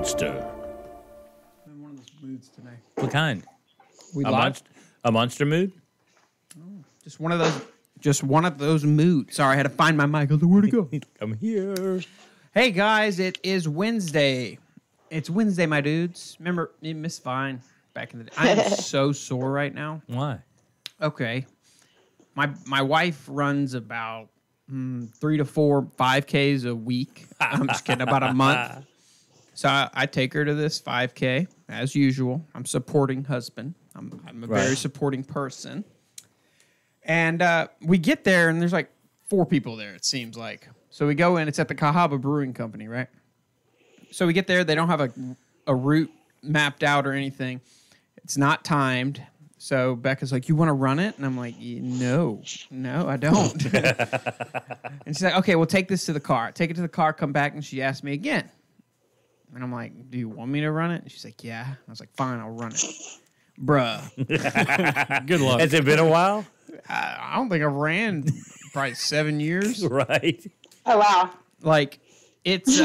monster. I'm in one of those moods today. What kind? A monster mood? Just one of those. Just one of those moods. Sorry, I had to find my mic. I was like, where'd it go? I'm here. Hey guys, it is Wednesday. It's Wednesday, my dudes. Remember Miss Vine back in the day? I am so sore right now. Why? Okay, my wife runs about 3 to 4 5Ks a week. I'm just kidding, about a month. So I take her to this 5K as usual. I'm supporting husband. I'm a very supporting person. And we get there, and there's like 4 people there, it seems like. So we go in. It's at the Cahaba Brewing Company, right? So we get there. They don't have a route mapped out or anything. It's not timed. So Becca's like, you want to run it? And I'm like, no, I don't. And she's like, okay, we'll take this to the car. Take it to the car, come back, and she asked me again. And I'm like, do you want me to run it? And she's like, yeah. I was like, fine, I'll run it. Bruh. Good luck. Has it been a while? I don't think I've ran probably 7 years. Right. Oh, wow. Like, it's,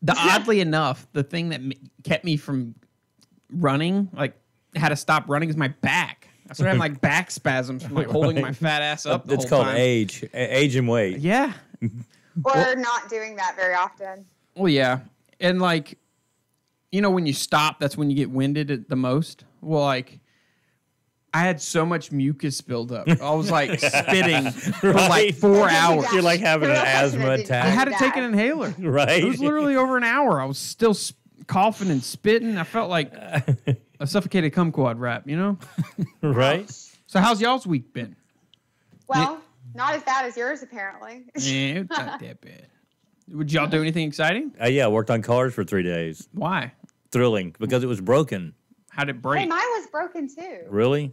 oddly enough, the thing that kept me from running, like, had to stop running is my back. I started having, like, back spasms from, like, holding my fat ass up the It's whole called time. age and weight. Yeah. Or not doing that very often. Well, yeah. And, like, you know, when you stop, that's when you get winded the most. Well, like, I had so much mucus build up. I was, like, spitting for, like, 4 hours. You're like having an asthma I attack. had to take an inhaler. Right. It was literally over an hour. I was still coughing and spitting. I felt like a suffocated kumquat wrap, you know? Right. So how's y'all's week been? Well, not as bad as yours, apparently. Yeah, it's not that bad. Would y'all do anything exciting? Yeah, I worked on cars for 3 days. Why? Thrilling, because it was broken. How'd it Hey, break? mine was broken, too. Really?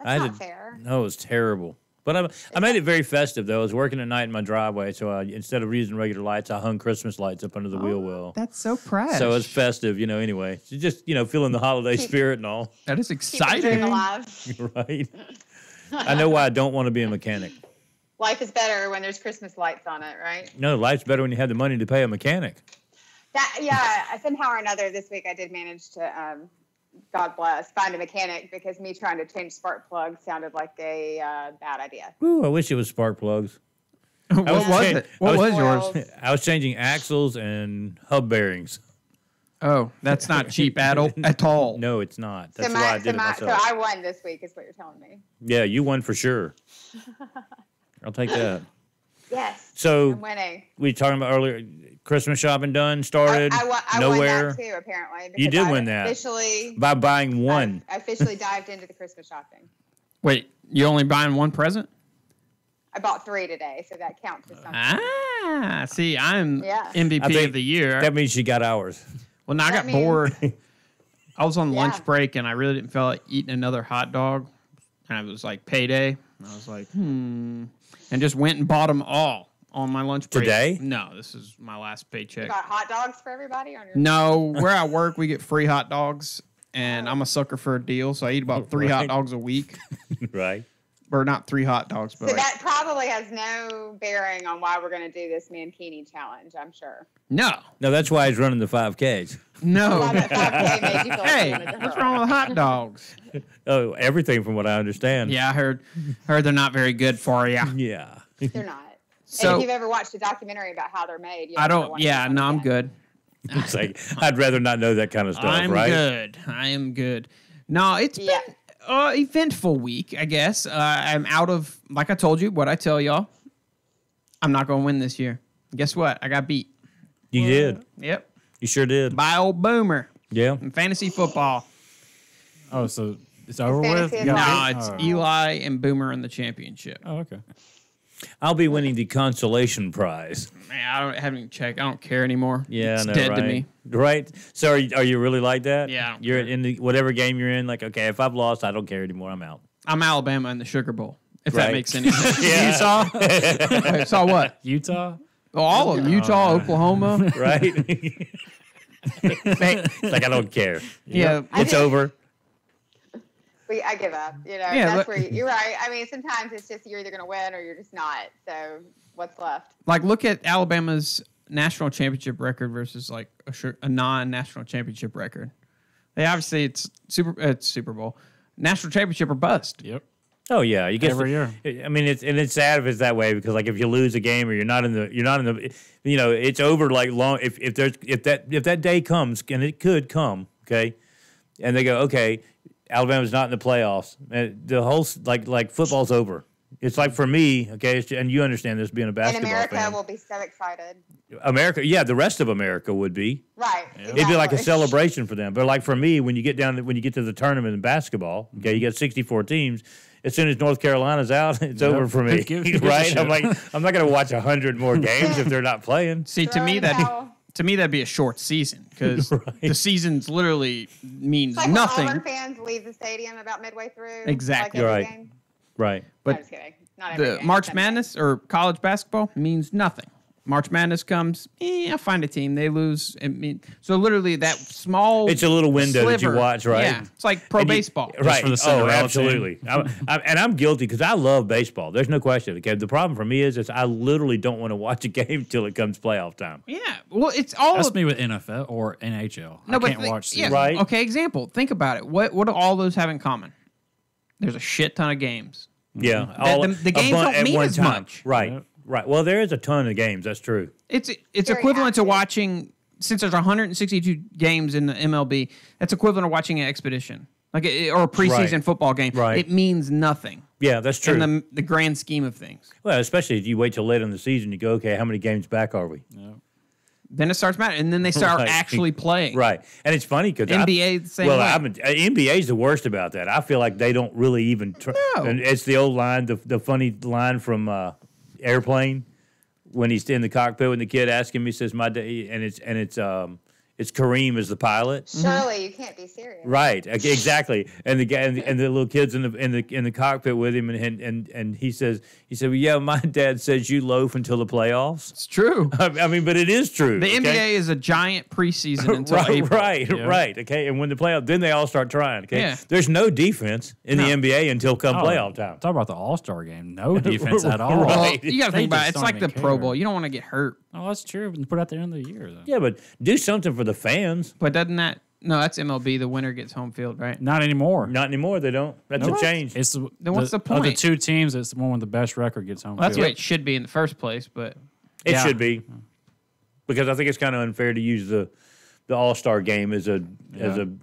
That's not fair. No, it was terrible. But I made it very festive, though. I was working at night in my driveway, so instead of using regular lights, I hung Christmas lights up under the wheel well. That's so proud. So it's festive, anyway. Just, feeling the holiday spirit and all. That is Keep the exciting. dream alive. Right? I know why I don't want to be a mechanic. Life is better when there's Christmas lights on it, right? No, life's better when you have the money to pay a mechanic. Somehow or another this week I did manage to, God bless, find a mechanic because me trying to change spark plugs sounded like a bad idea. Ooh, I wish it was spark plugs. What was it? What was yours? I was changing axles and hub bearings. Oh, that's not cheap at all. No, it's not. That's why I did it myself. So I won this week is what you're telling me. Yeah, you won for sure. I'll take that. Yes. So I'm winning. we talking about earlier, Christmas shopping done, started, I nowhere. won that too, apparently. You did win that. By buying one. I officially dived into the Christmas shopping. Wait, you only buying one present? I bought 3 today, so that counts as something. Ah, see, I'm MVP of the year. That means she got ours. Well, now I got bored. I was on lunch break, and I really didn't feel like eating another hot dog. And it was like payday. And I was like, And just went and bought them all on my lunch break. Today? No, this is my last paycheck. You got hot dogs for everybody on your No, where I work, we get free hot dogs, and I'm a sucker for a deal, so I eat about 3 hot dogs a week. Right. Or not 3 hot dogs, but so that probably has no bearing on why we're going to do this Mankini challenge, I'm sure. No, that's why he's running the 5Ks. No. Hey, what's wrong with hot dogs? Oh, everything from what I understand. Yeah, I heard they're not very good for you. Yeah. They're not. So, and if you've ever watched a documentary about how they're made, I don't. Yeah, no, I'm good. It's like I'd rather not know that kind of stuff. I am good. No, it's been eventful week, I guess. I'm out of, like I told you, what I tell y'all. I'm not going to win this year. Guess what? I got beat. You did. Yep. You sure did. By old Boomer. Yeah. In fantasy football. Oh, so it's over with? No, it's Eli and Boomer in the championship. Oh, okay. I'll be winning the consolation prize. Man, I haven't even checked. I don't care anymore. Yeah, it's I know, dead right? to me. Right? So are you really like that? Yeah. You're in whatever game you're in, like, okay, if I've lost, I don't care anymore. I'm out. I'm Alabama in the Sugar Bowl, if that makes any sense. Yeah. You saw? Wait, saw what? Utah? Oh, all of them. Utah, Oklahoma. Right? It's like, I don't care. Yeah. It's over. I give up. Yeah, that's where you're right. I mean, sometimes it's just you're either going to win or you're just not. So what's left? Like, look at Alabama's national championship record versus like a non-national championship record. They obviously it's Super Bowl, national championship or bust. Yep. Oh yeah, you get Every year. I mean, it's sad if it's that way because like if you lose a game or you're not in the it's over like long if that day comes, and it could come, okay, and they go, okay, Alabama's not in the playoffs, and the whole like football's over. It's like for me, okay, and you understand this being a basketball And America fan. will be so excited. America, yeah, the rest of America would be. Right. It'd be like a celebration for them. But like for me, when you get to the tournament in basketball, okay, you got 64 teams. As soon as North Carolina's out, it's over for me, right? I'm like, I'm not going to watch 100 more games if they're not playing. See, to me that'd be a short season because the season's literally means it's like nothing. When Auburn fans leave the stadium about midway through. Exactly. Like Right. game. Right. No, But I'm just kidding. Not every the game, March some Madness or college basketball means nothing. March Madness comes, I find a team, they lose. So literally that small It's a little window that you sliver. watch, right? Yeah, it's like pro And you- baseball. Right. for the Cinderella absolutely. I'm guilty because I love baseball. There's no question. Okay. The problem for me is I literally don't want to watch a game till it comes playoff time. Yeah, well, it's all That's me with NFL or NHL. I can't watch yeah, season. Right. Okay, example. Think about it. What do all those have in common? There's a shit ton of games. Yeah. The games don't at mean one as time. much. Right. Yep. Right. Well, there is a ton of games. That's true. It's Very equivalent to active. watching, since there's 162 games in the MLB, that's equivalent to watching an expedition. Or a preseason Right. football game. Right. It means nothing Yeah, that's true. in the grand scheme of things. Well, especially if you wait till late in the season, you go, okay, how many games back are we? Then it starts mattering, and then they start Right. actually playing. Right. And it's funny because NBA the same way. NBA's the worst about that. I feel like they don't really even try. No. And it's the old line, the funny line from Airplane when he's in the cockpit when the kid asks him, he says, "My day," and it's Kareem as the pilot. Surely you can't be serious. Right, exactly, and the guy and the little kids in the cockpit with him, and he said, well, yeah, my dad says you loaf until the playoffs. It's true. I mean, but it is true. The okay? NBA is a giant preseason until right, April. right, okay, and when the playoff, then they all start trying. Okay, Yeah. there's no defense in the NBA until come playoff time. Talk about the All-Star game. No defense at all. Right. Well, you got to They think about it. just It's don't like the even Pro care. Bowl. You don't want to get hurt. Oh, that's true. But put it at the end of the year, though. Yeah, but do something for the fans. But doesn't that... No, that's MLB. The winner gets home field, right? Not anymore. Not anymore. They don't. That's Nope. a change. It's Then what's the Of the point? two teams, it's the one with the best record gets home Well, that's field. what it should be in the first place, but... It Yeah. should be, because I think it's kind of unfair to use the All-Star game as a.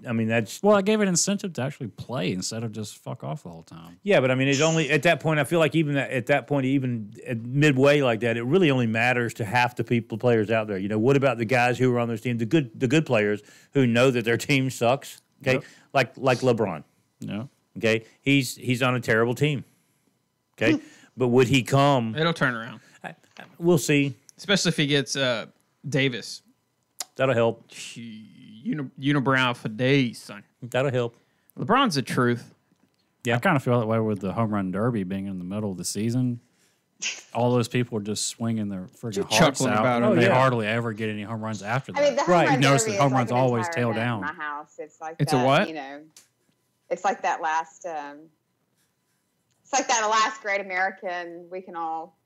I mean, that's. Well, I gave it incentive to actually play instead of just fuck off the whole time. Yeah, but I mean, it's only at that point. I feel like even at that point, even at midway like that, it really only matters to half the players out there. You know, what about the guys who are on those teams, the good players who know that their team sucks? Okay, Yep. like LeBron. No. Okay, he's on a terrible team. Okay, but would he come? It'll turn around. We'll see. Especially if he gets Davis. That'll help. Unibrow for days, son. That'll help. LeBron's the truth. Yeah. I kind of feel that way with the home run derby being in the middle of the season. All those people are just swinging their freaking hearts chuckling out, about and it. they yeah. hardly ever get any home runs after that. I mean, the home Right. run You notice derby that is home like runs an always entire tail event down. in my house. It's like It's a that, what? You know, it's like that last. It's like that last great American. We can all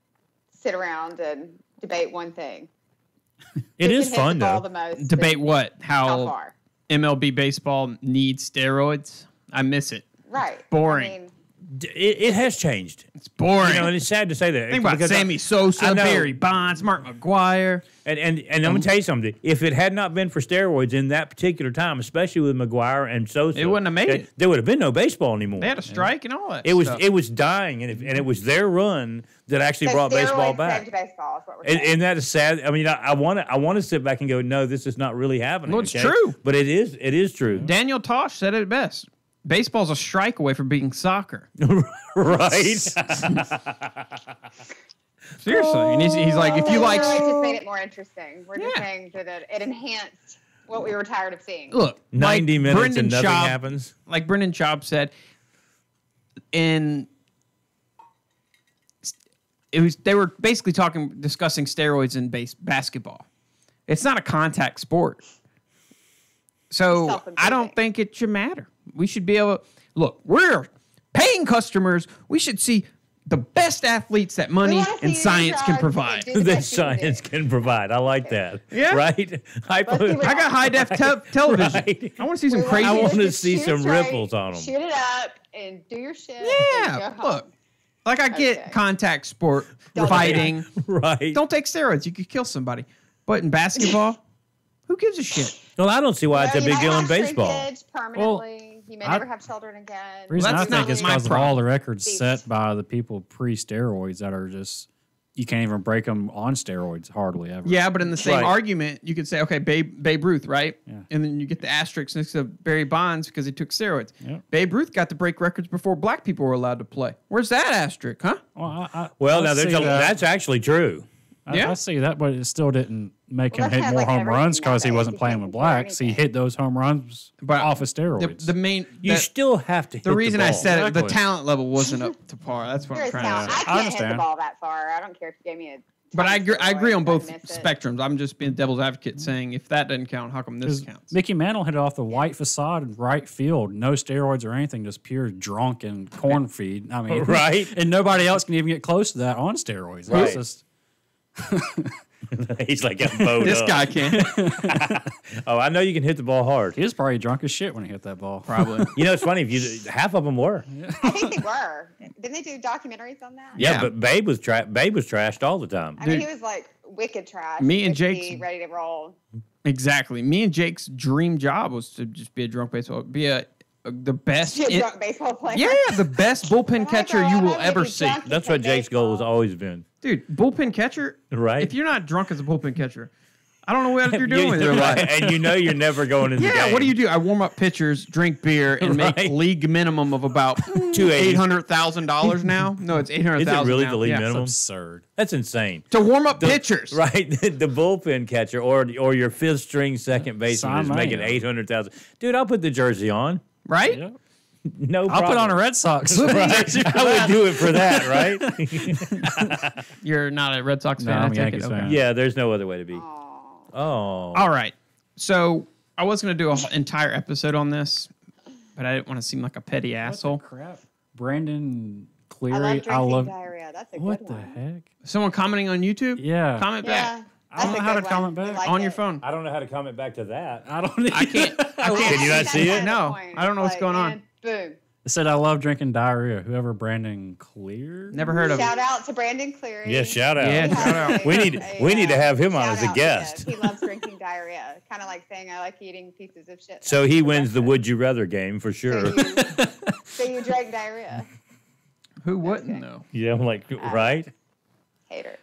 sit around and debate one thing. It Who is can hit fun the ball though. the most Debate and what? How How far? MLB baseball needs steroids? I miss it. Right. Boring. I mean, It has changed. It's boring. You know, and it's sad to say that. Think about because Sammy Sosa, I know. Barry Bonds, Mark McGuire. And I'm gonna tell you something. If it had not been for steroids in that particular time, especially with McGuire and Sosa, It wouldn't have made it. There would have been no baseball anymore. They had a strike and all that. It was stuff. dying, and it was their run that actually so brought baseball steroids back. saved baseball is what we're saying. And that is sad. I mean, I want to sit back and go, no, this is not really happening. Well, it's okay? true. But it is true. Daniel Tosh said it best. Baseball's a strike away from being soccer. Right. Seriously. And he's like, if you So like... steroids just made it more interesting. We're just Yeah. saying that it enhanced what we were tired of seeing. Look, 90 like minutes Brendan and nothing Schaub- happens. Like Brendan Schaub said, they were basically discussing steroids in basketball. It's not a contact sport. So Self-improving. I don't think it should matter. We should be able look, we're paying customers. We should see the best athletes that We money wanna see and you science can drugs provide. and do the That best you can do. science can provide. I like that. Yeah. Right? Let's see what I got high def television. Right. I want to see some We crazy. I you wanna just see shoot some straight, ripples on 'em. Shoot it up and do your shit. Yeah, and go home. look. Like I get Okay. contact sport, Don't fighting. Right. Don't take steroids. You could kill somebody. But in basketball, who gives a shit? Well, I don't see why it's a You big might deal in have baseball. shrinkage permanently. you may I- never have children again. The reason Well, I that's think not is my because of all problem. the records Please. set by the people pre-steroids that are just you can't even break them on steroids hardly ever. Yeah, but in the same Right. argument, you could say, okay, Babe Ruth, right? Yeah. And then you get the asterisk next to Barry Bonds because he took steroids. Yep. Babe Ruth got to break records before black people were allowed to play. Where's that asterisk, huh? Well, I now see that. that's actually true. Yeah. I see that, but it still didn't make Well, him that's hit kind of more like home everything runs because he nowadays. wasn't You playing can't with compare blacks. He anything. hit those home runs But off of steroids. The main You that- still have to hit the reason I ball. said it, the Exactly. talent level wasn't up to par. That's what There I'm is trying talent. to I say. can't hit the understand. ball that far. I don't care if you gave me a. But I agree on both I'd miss it. spectrums. I'm just being devil's advocate, saying if that doesn't count, how come this 'Cause counts? Mickey Mantle hit it off the white facade in right field. No steroids or anything, just pure drunk and corn feed. I mean, Right. And nobody else can even get close to that on steroids. Right. It's just, He's like getting bowed This up. guy can Oh, I know you can hit the ball hard. he was probably drunk as shit when he hit that ball. probably. You know, it's funny. If you half of them were. I think they were. Didn't they do documentaries on that? Yeah, Yeah. but Babe was trashed all the time. I mean, Dude. he was like wicked trash. Me and Whiskey, Jake's- ready to roll. Exactly. Me and Jake's dream job was to just be a drunk baseball, be the best. Be a drunk baseball player. Yeah, the best bullpen catcher you will ever see. That's what Jake's goal has always been. Dude, bullpen catcher. Right. If you're not drunk as a bullpen catcher, I don't know what you're You- doing with your life. And you know you're never going in the game. Yeah, what do you do? I warm up pitchers, drink beer, and make Right. league minimum of about $280. $800,000 now. No, it's $800,000. Is it really now. the league Yeah. It's minimum? absurd. That's insane. To warm up pitchers, Right, the bullpen catcher or your fifth string second baseman Sign is me making up. 800,000. Dude, I'll put the jersey on. right? Yeah. No I'll problem. put on a Red Sox. Right. I would do it for that, right? You're not a Red Sox No, fan. I'm I a take Yankees it. Okay. fan. Yeah, there's no other way to be. Aw. Oh. All right. So I was going to do an entire episode on this, but I didn't want to seem like a petty asshole. Crap. Brandon I Cleary. love drinking diarrhea. That's a What good the one. heck? Someone commenting on YouTube? Yeah. Comment back Yeah. I don't that's know a how good to comment one. We back. like on your it. phone. I don't know how to comment back to that. I don't. I can't. Did you not see it? No, I don't know what's going on. And boom. It said I love drinking diarrhea. Whoever Brandon Clear. Never heard of Shout it. out to Brandon Cleary. Yeah, shout out. Yeah, He shout has out. a- We need to have him on shout as a out, guest. yes. He loves drinking diarrhea. Kind of like saying I like eating pieces of shit. So he wins the That's would you rather game for it. sure. So you drank diarrhea. Who wouldn't Okay. though? Yeah, I'm like, right? Hater.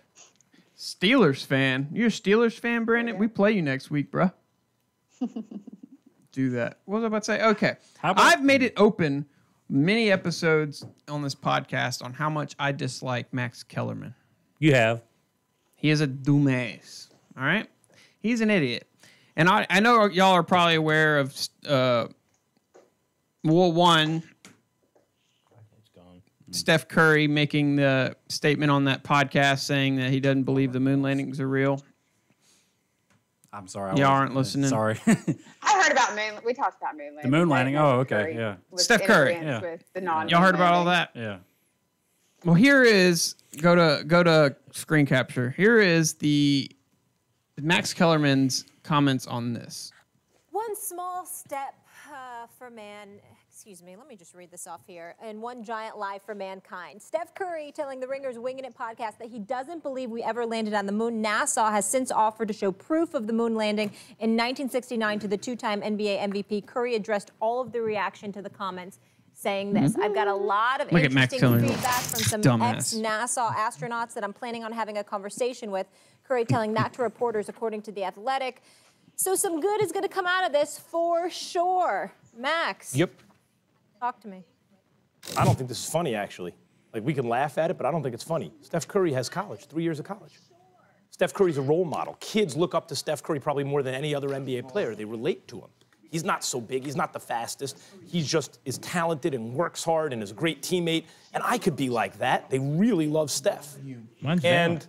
Steelers fan. You're a Steelers fan, Brandon? Yeah. We play you next week, bruh. Do that. What was I about to say? Okay. How about- I've made it open many episodes on this podcast on how much I dislike Max Kellerman. You have. He is a dumbass. All right? He's an idiot. And I know y'all are probably aware of, one, It's gone. Steph Curry making the statement on that podcast saying that he doesn't believe the moon landings are real. I'm sorry. Y'all wasn't- aren't listening. Sorry. I heard about moon. We talked about moon landing. moon right? landing, Steph oh, okay, Curry yeah. was Steph in Curry, agreement yeah. With the non Y'all heard about all that? yeah. Well, here is go to screen capture. Here is the Max Kellerman's comments on this. One small step for man, excuse me, let me just read this off here, and one giant lie for mankind. Steph Curry telling the Ringer's Winging It podcast that he doesn't believe we ever landed on the moon. NASA has since offered to show proof of the moon landing. In 1969 to the two-time NBA MVP, Curry addressed all of the reaction to the comments saying this. I've got a lot of Look at Max interesting Kellerman. feedback from some Dumbass. ex-NASA astronauts that I'm planning on having a conversation with. Curry telling that to reporters, according to The Athletic. So some good is going to come out of this for sure. Max, Yep. talk to me. I don't think this is funny, actually. Like, we can laugh at it, but I don't think it's funny. Steph Curry has college, 3 years of college. Steph Curry's a role model. Kids look up to Steph Curry probably more than any other NBA player. They relate to him. He's not so big. He's not the fastest. He just is talented and works hard and is a great teammate. And I could be like that. They really love Steph. Mine's down. And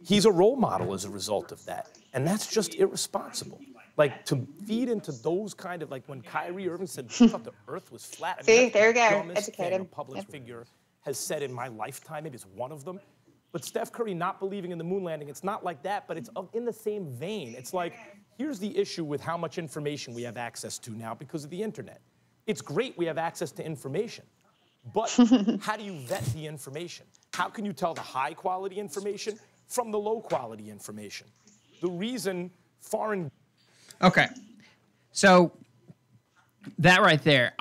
he's a role model as a result of that. And that's just irresponsible. Like, to feed into those kind of, like, when Kyrie Irving said he thought the earth was flat. I mean, See, that's there you the go. dumbest Educate thing him. a public figure has said in my lifetime. Maybe it's one of them. But Steph Curry not believing in the moon landing, it's not like that, but it's in the same vein. It's like, here's the issue with how much information we have access to now because of the internet. It's great we have access to information, but how do you vet the information? How can you tell the high quality information from the low quality information? The reason foreign... Okay. So that right there,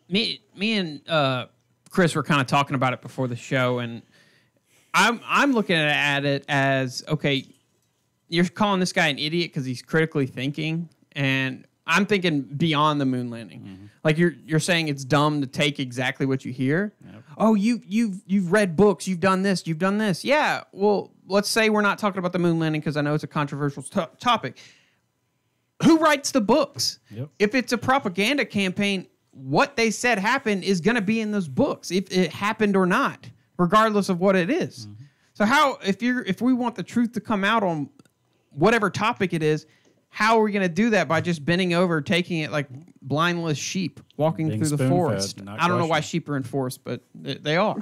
me and Chris were kind of talking about it before the show, and I'm looking at it as, okay, you're calling this guy an idiot because he's critically thinking, and I'm thinking beyond the moon landing. Mm-hmm. Like you're saying it's dumb to take exactly what you hear. Yep. Oh, you've read books, you've done this, you've done this. Yeah, well, let's say we're not talking about the moon landing because I know it's a controversial topic. Who writes the books? Yep. If it's a propaganda campaign, what they said happened is going to be in those books, if it happened or not, regardless of what it is. Mm-hmm. So how, if we want the truth to come out on whatever topic it is, how are we going to do that? By just bending over, taking it like blindless sheep walking through the forest. I don't know why sheep are in forest, but they are.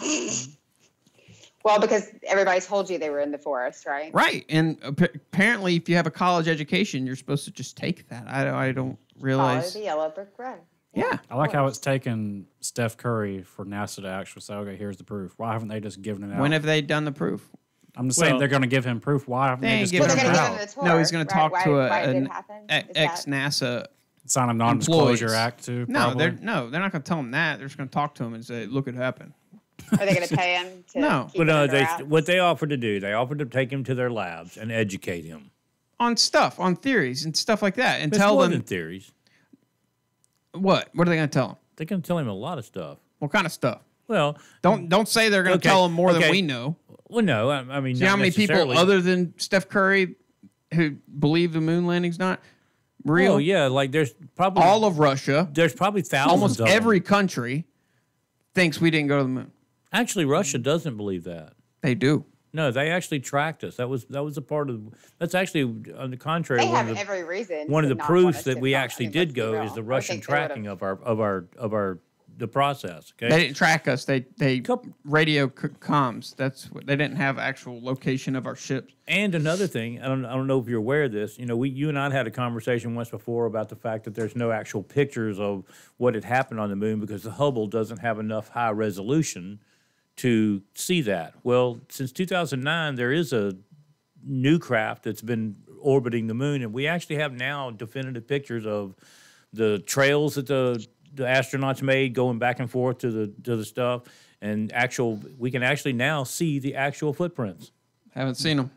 Well, because everybody told you they were in the forest, right? Right. And apparently, if you have a college education, you're supposed to just take that. I don't realize. Follow the yellow brick road. Yeah. I like how it's taken Steph Curry for NASA to actually say, okay, here's the proof. Why haven't they just given it out? When have they done the proof? I'm just saying they're going to give him proof. Why haven't they just given it out? No, he's going to talk to an ex-NASA sign a non-disclosure act too. No, they're not going to tell him that. They're just going to talk to him and say, look, it happened. Are they going to pay him to No. keep What they offered to do, they offered to take him to their labs and educate him. On theories and stuff like that. And It's tell more them. than theories. What? What are they going to tell him? They're going to tell him a lot of stuff. What kind of stuff? Well, don't say they're going to tell him more than we know. Well, no, I mean, see how many people other than Steph Curry who believe the moon landing's not real? Oh yeah, like there's probably all of Russia. There's probably thousands. Almost of every them. country thinks we didn't go to the moon. Actually, Russia doesn't believe that. They do. No, they actually tracked us. That was a part of. That's actually on the contrary. They have every reason. One of the proofs that we actually did go is the Russian tracking of the process. Okay, they didn't track us. They radio comms. That's what they didn't have actual location of our ships. And another thing, I don't know if you're aware of this. You know, you and I had a conversation once before about the fact that there's no actual pictures of what had happened on the moon because the Hubble doesn't have enough high resolution to see that. Well, since 2009, there is a new craft that's been orbiting the moon, and we actually have now definitive pictures of the trails that the astronauts made going back and forth to the stuff, and we can actually now see the actual footprints. Haven't seen them.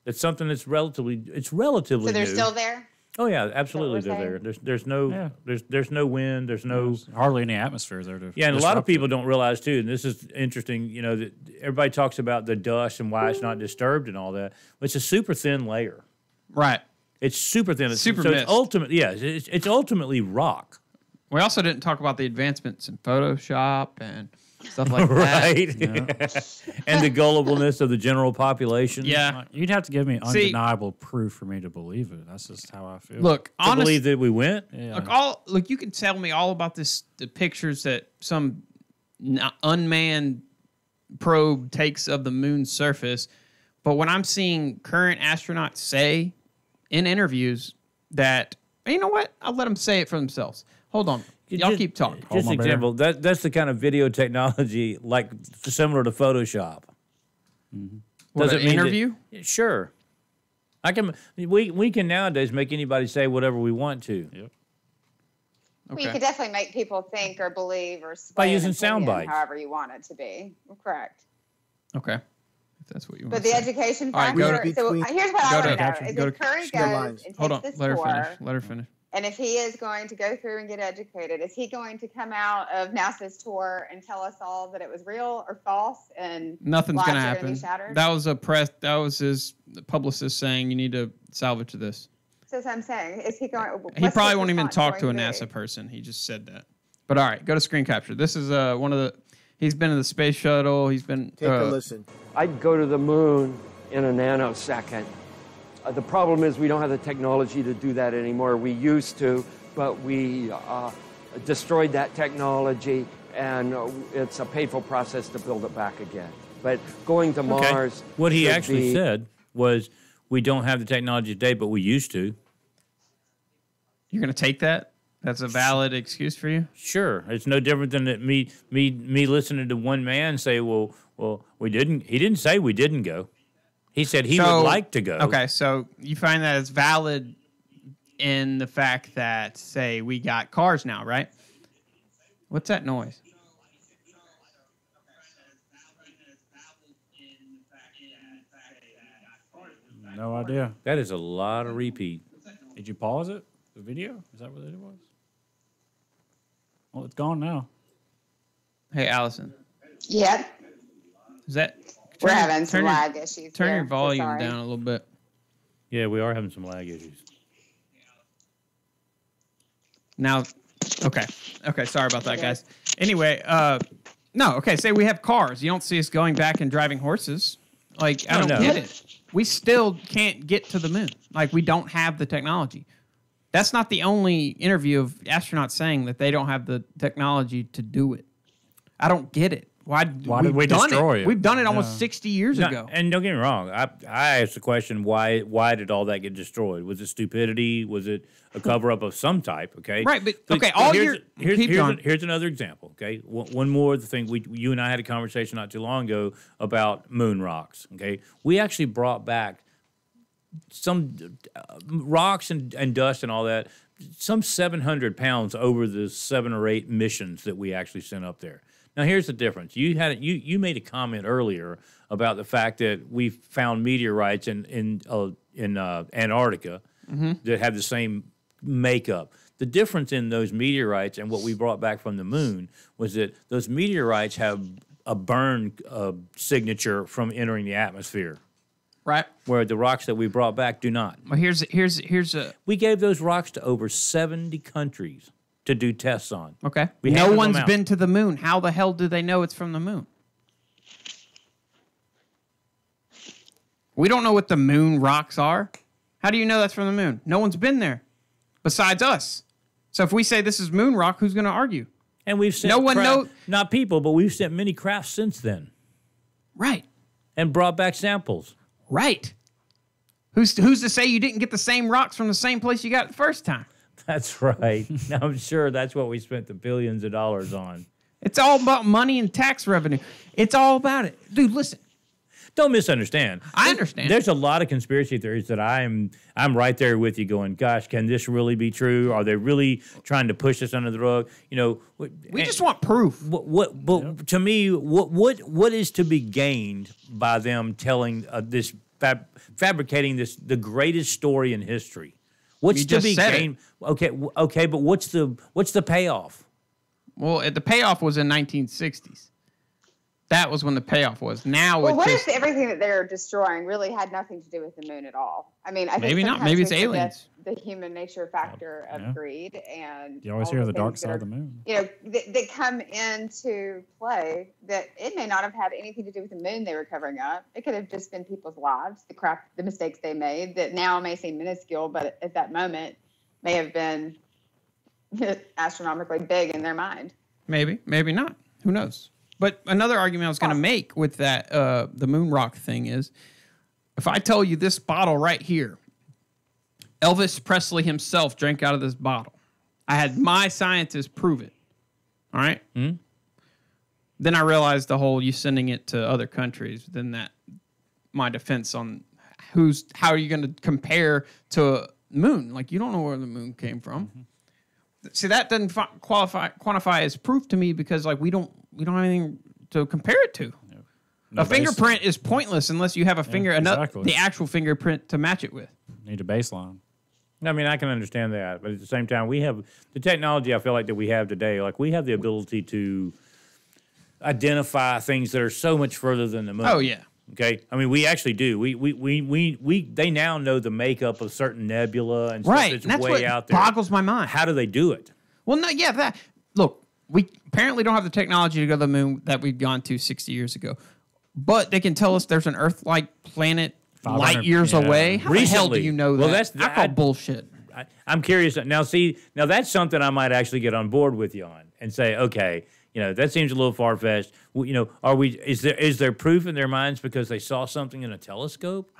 It's something that's relatively So they're new. still there? Oh yeah, absolutely they're there. There's no wind, there's hardly any atmosphere there. And a lot of people don't realize too, and this is interesting, you know, that everybody talks about the dust and why it's not disturbed and all that. It's a super thin layer. Right. It's super thin. It's super mist. It's ultimately rock. We also didn't talk about the advancements in Photoshop and stuff like that. Right. Yeah. And the gullibleness of the general population. Yeah. You'd have to give me undeniable proof for me to believe it. That's just how I feel. Look, to believe that we went? Yeah. Look, you can tell me all about the pictures that some unmanned probe takes of the moon's surface, but when I'm seeing current astronauts say in interviews that, you know what? I'll let them say it for themselves. Hold on. Y'all keep talking. Just an example. That's the kind of video technology like similar to Photoshop. Mm-hmm. Does it interview? Sure. We can nowadays make anybody say whatever we want to. Yep. Okay. Well, you can definitely make people think or believe or by using sound bites, however you want it to be. Correct. Okay. If that's what you want. But the education factor. So here's what I want to know: is if Curry goes and takes this tour, let her finish. And if he is going to go through and get educated, is he going to come out of NASA's tour and tell us all that it was real or false? And nothing's going to happen. That was his publicist saying you need to salvage this. So that's what I'm saying. Is he going? He probably won't even talk to a NASA person. He just said that. But all right, go to screen capture. This is one of the. He's been in the space shuttle. He's been. Take a listen. I'd go to the moon in a nanosecond. The problem is we don't have the technology to do that anymore. We used to, but we destroyed that technology, and it's a painful process to build it back again. But going to Mars... What he actually said was, we don't have the technology today, but we used to. You're going to take that? That's a valid excuse for you? Sure. It's no different than that me listening to one man say, well, we didn't. He didn't say we didn't go. He said he would like to go. Okay, so you find that it's valid in the fact that, say, we got cars now, right? What's that noise? No idea. That is a lot of repeat. Did you pause it? The video? Is that what it was? Well, it's gone now. Hey, Allison. Yeah. Is that... We're having some lag issues. Turn here. your volume Sorry. down a little bit. Yeah, we are having some lag issues. Now, okay. Okay, sorry about that, guys. Anyway, no, okay, say we have cars. You don't see us going back and driving horses. Like, I don't get it. We still can't get to the moon. Like, we don't have the technology. That's not the only interview of astronauts saying that they don't have the technology to do it. I don't get it. Why did we destroy it? We've done it almost 60 years ago. And don't get me wrong. I asked the question, why did all that get destroyed? Was it stupidity? Was it a cover-up of some type? Okay. Right, but okay, all here's another example, okay? One more thing. You and I had a conversation not too long ago about moon rocks, okay? We actually brought back some rocks and dust and all that, some 700 pounds over the 7 or 8 missions that we actually sent up there. Now, here's the difference. You made a comment earlier about the fact that we found meteorites in Antarctica that have the same makeup. The difference in those meteorites and what we brought back from the moon was that those meteorites have a burn signature from entering the atmosphere. Right. Where the rocks that we brought back do not. Well, here's a... We gave those rocks to over 70 countries to do tests on. Okay. No one's been to the moon. How the hell do they know it's from the moon? We don't know what the moon rocks are. How do you know that's from the moon? No one's been there besides us. So if we say this is moon rock, who's going to argue? And we've sent not people, but we've sent many crafts since then. Right. And brought back samples. Right. Who's to say you didn't get the same rocks from the same place you got it the first time? That's right. I'm sure that's what we spent the billions of dollars on. It's all about money and tax revenue. It's all about it. Dude, listen. Don't misunderstand. I understand. There's a lot of conspiracy theories that I'm right there with you going, gosh, can this really be true? Are they really trying to push us under the rug? You know, we just want proof. To me, what is to be gained by them telling fabricating the greatest story in history? What's to be gained? Okay, but what's the payoff? Well, the payoff was in 1960s. That was when the payoff was. Now, well, what if everything that they're destroying really had nothing to do with the moon at all? I mean, I think maybe not. Maybe it's aliens. The human nature factor of greed and you always hear the dark side of the moon. You know, that come into play. That it may not have had anything to do with the moon they were covering up. It could have just been people's lives, the mistakes they made that now may seem minuscule, but at that moment may have been astronomically big in their mind. Maybe, maybe not. Who knows? But another argument I was going to make with that, the moon rock thing is, if I tell you this bottle right here, Elvis Presley himself drank out of this bottle. I had my scientists prove it. All right? Mm-hmm. Then I realized the whole you sending it to other countries, then that my defense on how are you going to compare to a moon? Like, you don't know where the moon came from. Mm-hmm. See, that doesn't quantify as proof to me because, like, we don't have anything to compare it to. No, a fingerprint is pointless unless you have a the actual fingerprint to match it with. Need a baseline. I mean, I can understand that, but at the same time, we have the technology. I feel like that we have today. Like we have the ability to identify things that are so much further than the moon. Oh yeah. Okay. I mean, we actually do. They now know the makeup of certain nebula and stuff right. that's and that's way what out there. Boggles my mind. How do they do it? Well, no, yeah. Look, we apparently don't have the technology to go to the moon that we've gone to 60 years ago, but they can tell us there's an Earth-like planet light years away. How the hell do Recently. you know that? Well, that's- I call bullshit. I'm curious. Now, that's something I might actually get on board with you on and say, okay, that seems a little far fetched. Well, is there proof in their minds because they saw something in a telescope?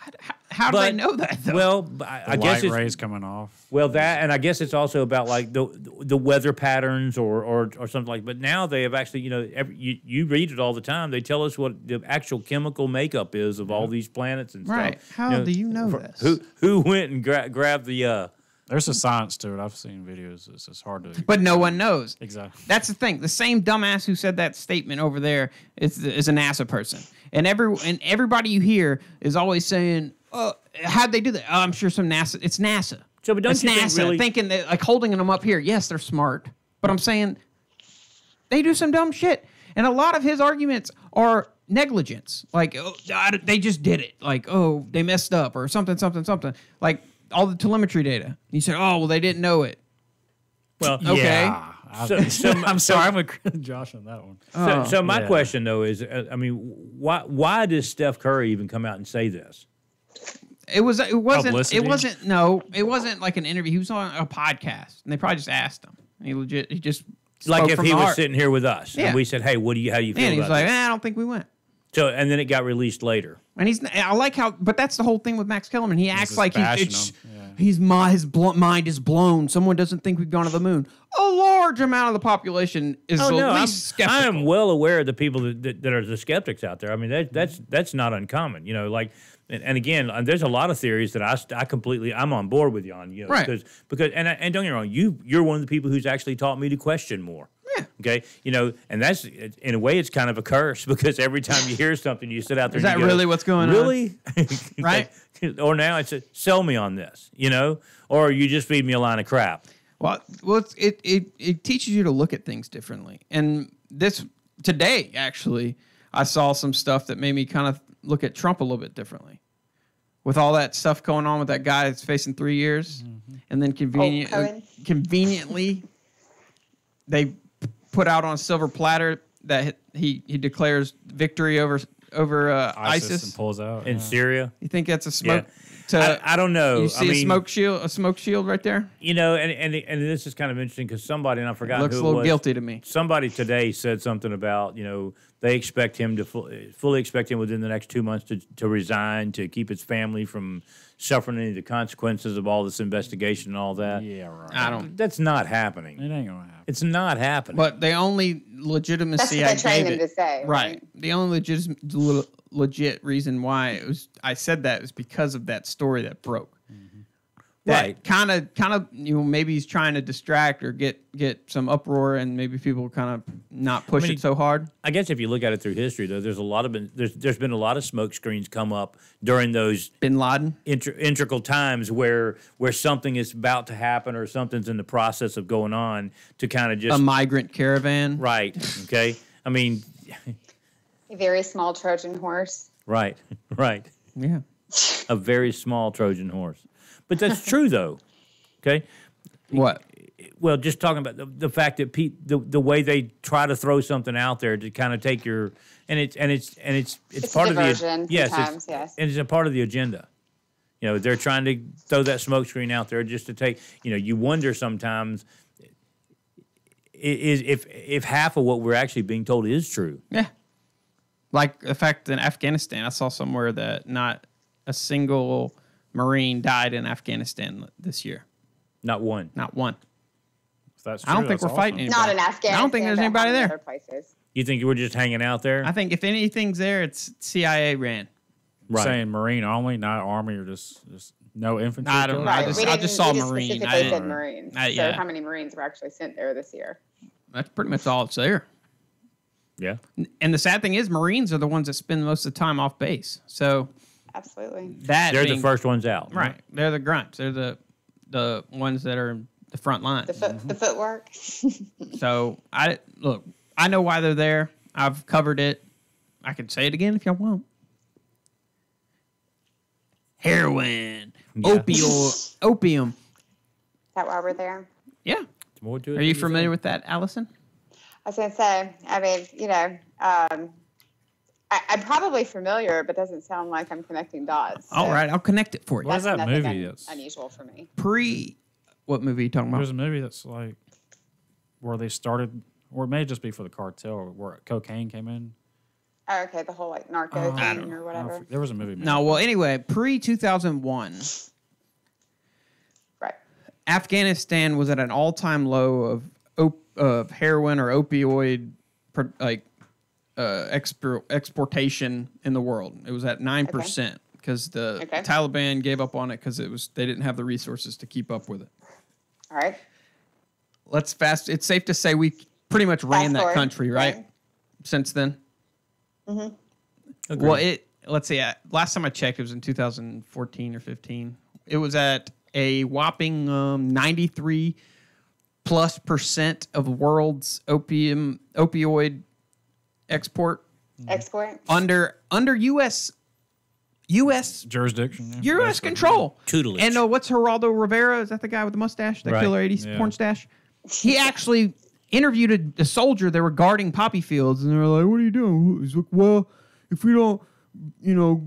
How do they know that, though? Well, I guess Light rays coming off. Well, that, and I guess it's also about like the weather patterns or something like. But now they have actually, you read it all the time. They tell us what the actual chemical makeup is of all these planets and right. stuff. How do you know this? Who went and grabbed the? There's a science to it. I've seen videos. It's hard to. But no one knows. Exactly. That's the thing. The same dumbass who said that statement over there is a NASA person, and everybody you hear is always saying, "Oh, how'd they do that? Oh, I'm sure some NASA. It's NASA." So, but don't it's you NASA think really? thinking that like holding them up here? Yes, they're smart, but I'm saying they do some dumb shit, and a lot of his arguments are negligence. Like, oh, they just did it. Like, oh, they messed up or something. Like all the telemetry data. You said, oh, well, they didn't know it. Well, okay. Yeah. I'm sorry. I'm with Josh on that one. So my question though is, why does Steph Curry even come out and say this? It wasn't like an interview. He was on a podcast, and they probably just asked him. And he just Like spoke if from he the was heart. sitting here with us Yeah. and we said, "Hey, how do you feel And he was about like, this?" I don't think we went. So, and then it got released later. And I like how, but that's the whole thing with Max Kellerman. He acts just like bashing his him. mind is blown. Someone doesn't think we've gone to the moon. A large amount of the population is at least skeptical. I am well aware of the people that are the skeptics out there. I mean, that's not uncommon. And again, there's a lot of theories that I'm on board with you on. Right. Because and don't get me wrong, you're one of the people who's actually taught me to question more. Yeah. Okay. And that's in a way it's kind of a curse because every time you hear something, you sit out there. Is and that you go, really what's going on? Really? Right. Or now it's sell me on this, or you just feed me a line of crap. Well, it teaches you to look at things differently. And today, actually, I saw some stuff that made me kind of look at Trump a little bit differently. With all that stuff going on with that guy that's facing 3 years, and then conveniently, they put out on a silver platter that he declares victory over ISIS and pulls out In Syria. You think that's a smoke? I don't know. You see a smoke shield right there? And this is kind of interesting because somebody, and I forgot Looks who a little it was. guilty to me. Somebody today said something about, they expect him to fully expect him within the next 2 months to resign, to keep his family from suffering any of the consequences of all this investigation and all that. Yeah, right. That's not happening. It ain't gonna happen. It's not happening. But the only legitimacy That's what I they gave trained them it, to say, right? The only legit reason why I said that was because of that story that broke. That kind of maybe he's trying to distract or get some uproar and maybe people kind of not push it so hard. I guess if you look at it through history, though, there's been a lot of smoke screens come up during those Bin Laden integral times where something is about to happen or something's in the process of going on to kind of just a migrant caravan. Right. Okay. I mean, A very small Trojan horse. right. Yeah. A very small Trojan horse. But that's true, though. Okay. What? Well, just talking about the fact that the way they try to throw something out there to kind of take your it's part of diversion the sometimes, yes. And it's a part of the agenda. They're trying to throw that smoke screen out there just to take. You wonder sometimes if half of what we're actually being told is true. Yeah. Like the fact that in Afghanistan, I saw somewhere that not a single Marine died in Afghanistan this year. Not one. Not one. If that's true, I don't think that's we're fighting awesome. anybody. Not in Afghanistan. I don't think there's but anybody in there. Other places. You think you were just hanging out there? I think if anything's there, it's CIA ran. Right. Saying Marine only, not Army, or just no infantry. I don't know. Right. I just saw we just Marine. specifically I said didn't- Marines. yeah. So how many Marines were actually sent there this year? That's pretty much all it's there. Yeah. And the sad thing is, Marines are the ones that spend most of the time off base. So Absolutely. that They're being- the first ones out. right? They're the grunts. They're the ones that are in the front line. The footwork. So I know why they're there. I've covered it. I can say it again if y'all want. Heroin, opium. Is that why we're there? Yeah. More to it Are you than familiar think. with that, Allison? I was going to say, I mean, I'm probably familiar, but doesn't sound like I'm connecting dots. So All right, I'll connect it for you. What is that nothing movie? That's unusual for me. What movie are you talking about? there's a movie that's like where they started, or it may just be for the cartel, where cocaine came in. Oh, okay, the whole like narco I thing or whatever. There was a movie. No, well, anyway, pre-2001, Right. Afghanistan was at an all-time low of heroin or opioid exportation in the world. It was at 9% because the Taliban gave up on it because they didn't have the resources to keep up with it. All right. It's safe to say we pretty much ran that country, right? Since then. Agreed. Well, let's see. Last time I checked, it was in 2014 or 15. It was at a whopping 93+% of the world's opioid export under U.S. Jurisdiction. U.S. control. Tutelage. And what's Geraldo Rivera? Is that the guy with the mustache? That Right. killer 80s porn stash? He actually interviewed a soldier. They were guarding poppy fields, and they were like, "What are you doing?" He's like, "Well, if we don't,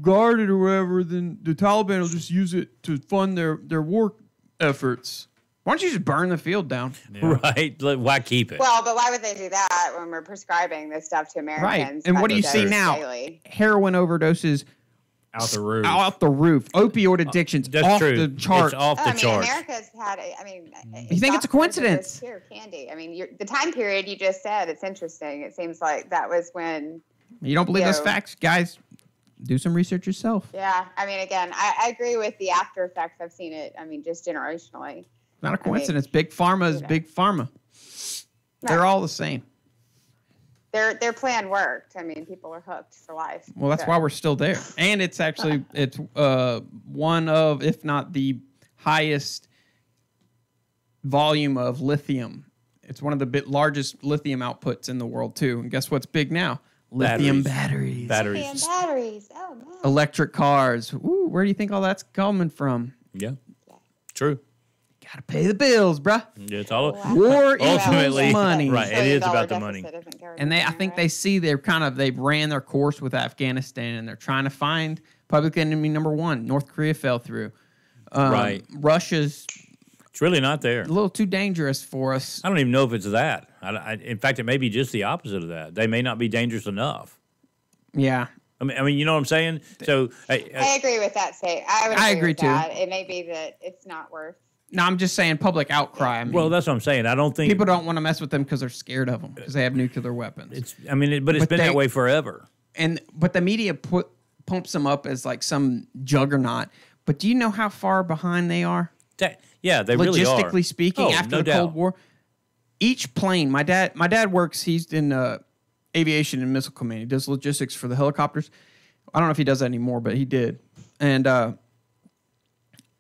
guard it or whatever, then the Taliban will just use it to fund their war efforts. Why don't you just burn the field down?" Right? Why keep it? Well, but why would they do that when we're prescribing this stuff to Americans? Right. And what do you see now? Daily? Heroin overdoses Out the roof. out the roof. Opioid addictions That's off true. the charts. It's off the charts. America's had You think it's a coincidence? Pure candy. I mean, the time period you just said, it's interesting. It seems like that was when. You don't believe those Yo. facts, guys? Do some research yourself. Yeah, I mean, again, I agree with the after effects. I've seen it. I mean, just generationally. Not a coincidence. Big pharma is big pharma. They're all the same. Their plan worked. I mean, people are hooked for life. Well, that's why we're still there. And it's actually one of, if not the highest volume of lithium. It's one of the largest lithium outputs in the world too. And guess what's big now? Lithium batteries. Lithium batteries. Oh man. Electric cars. Ooh, where do you think all that's coming from? Yeah. True. Gotta pay the bills, bruh. Yeah, it's all War ultimately equals money. right. It is about the money. And I think they see they've ran their course with Afghanistan, and they're trying to find public enemy number one. North Korea fell through. Right. Russia's It's really not there. a little too dangerous for us. I don't even know if it's that. In fact, it may be just the opposite of that. They may not be dangerous enough. Yeah. I mean, you know what I'm saying? So I agree with that. I agree with too. that. It may be that it's not worth. No, I'm just saying public outcry. I mean, well, that's what I'm saying. I don't think people don't want to mess with them because they're scared of them because they have nuclear weapons. But it's been that way forever. But the media pumps them up as like some juggernaut. But do you know how far behind they are? Yeah, they really are. Logistically speaking, after the Cold War, each plane. My dad works. He's in aviation and missile command. He does logistics for the helicopters. I don't know if he does that anymore, but he did. And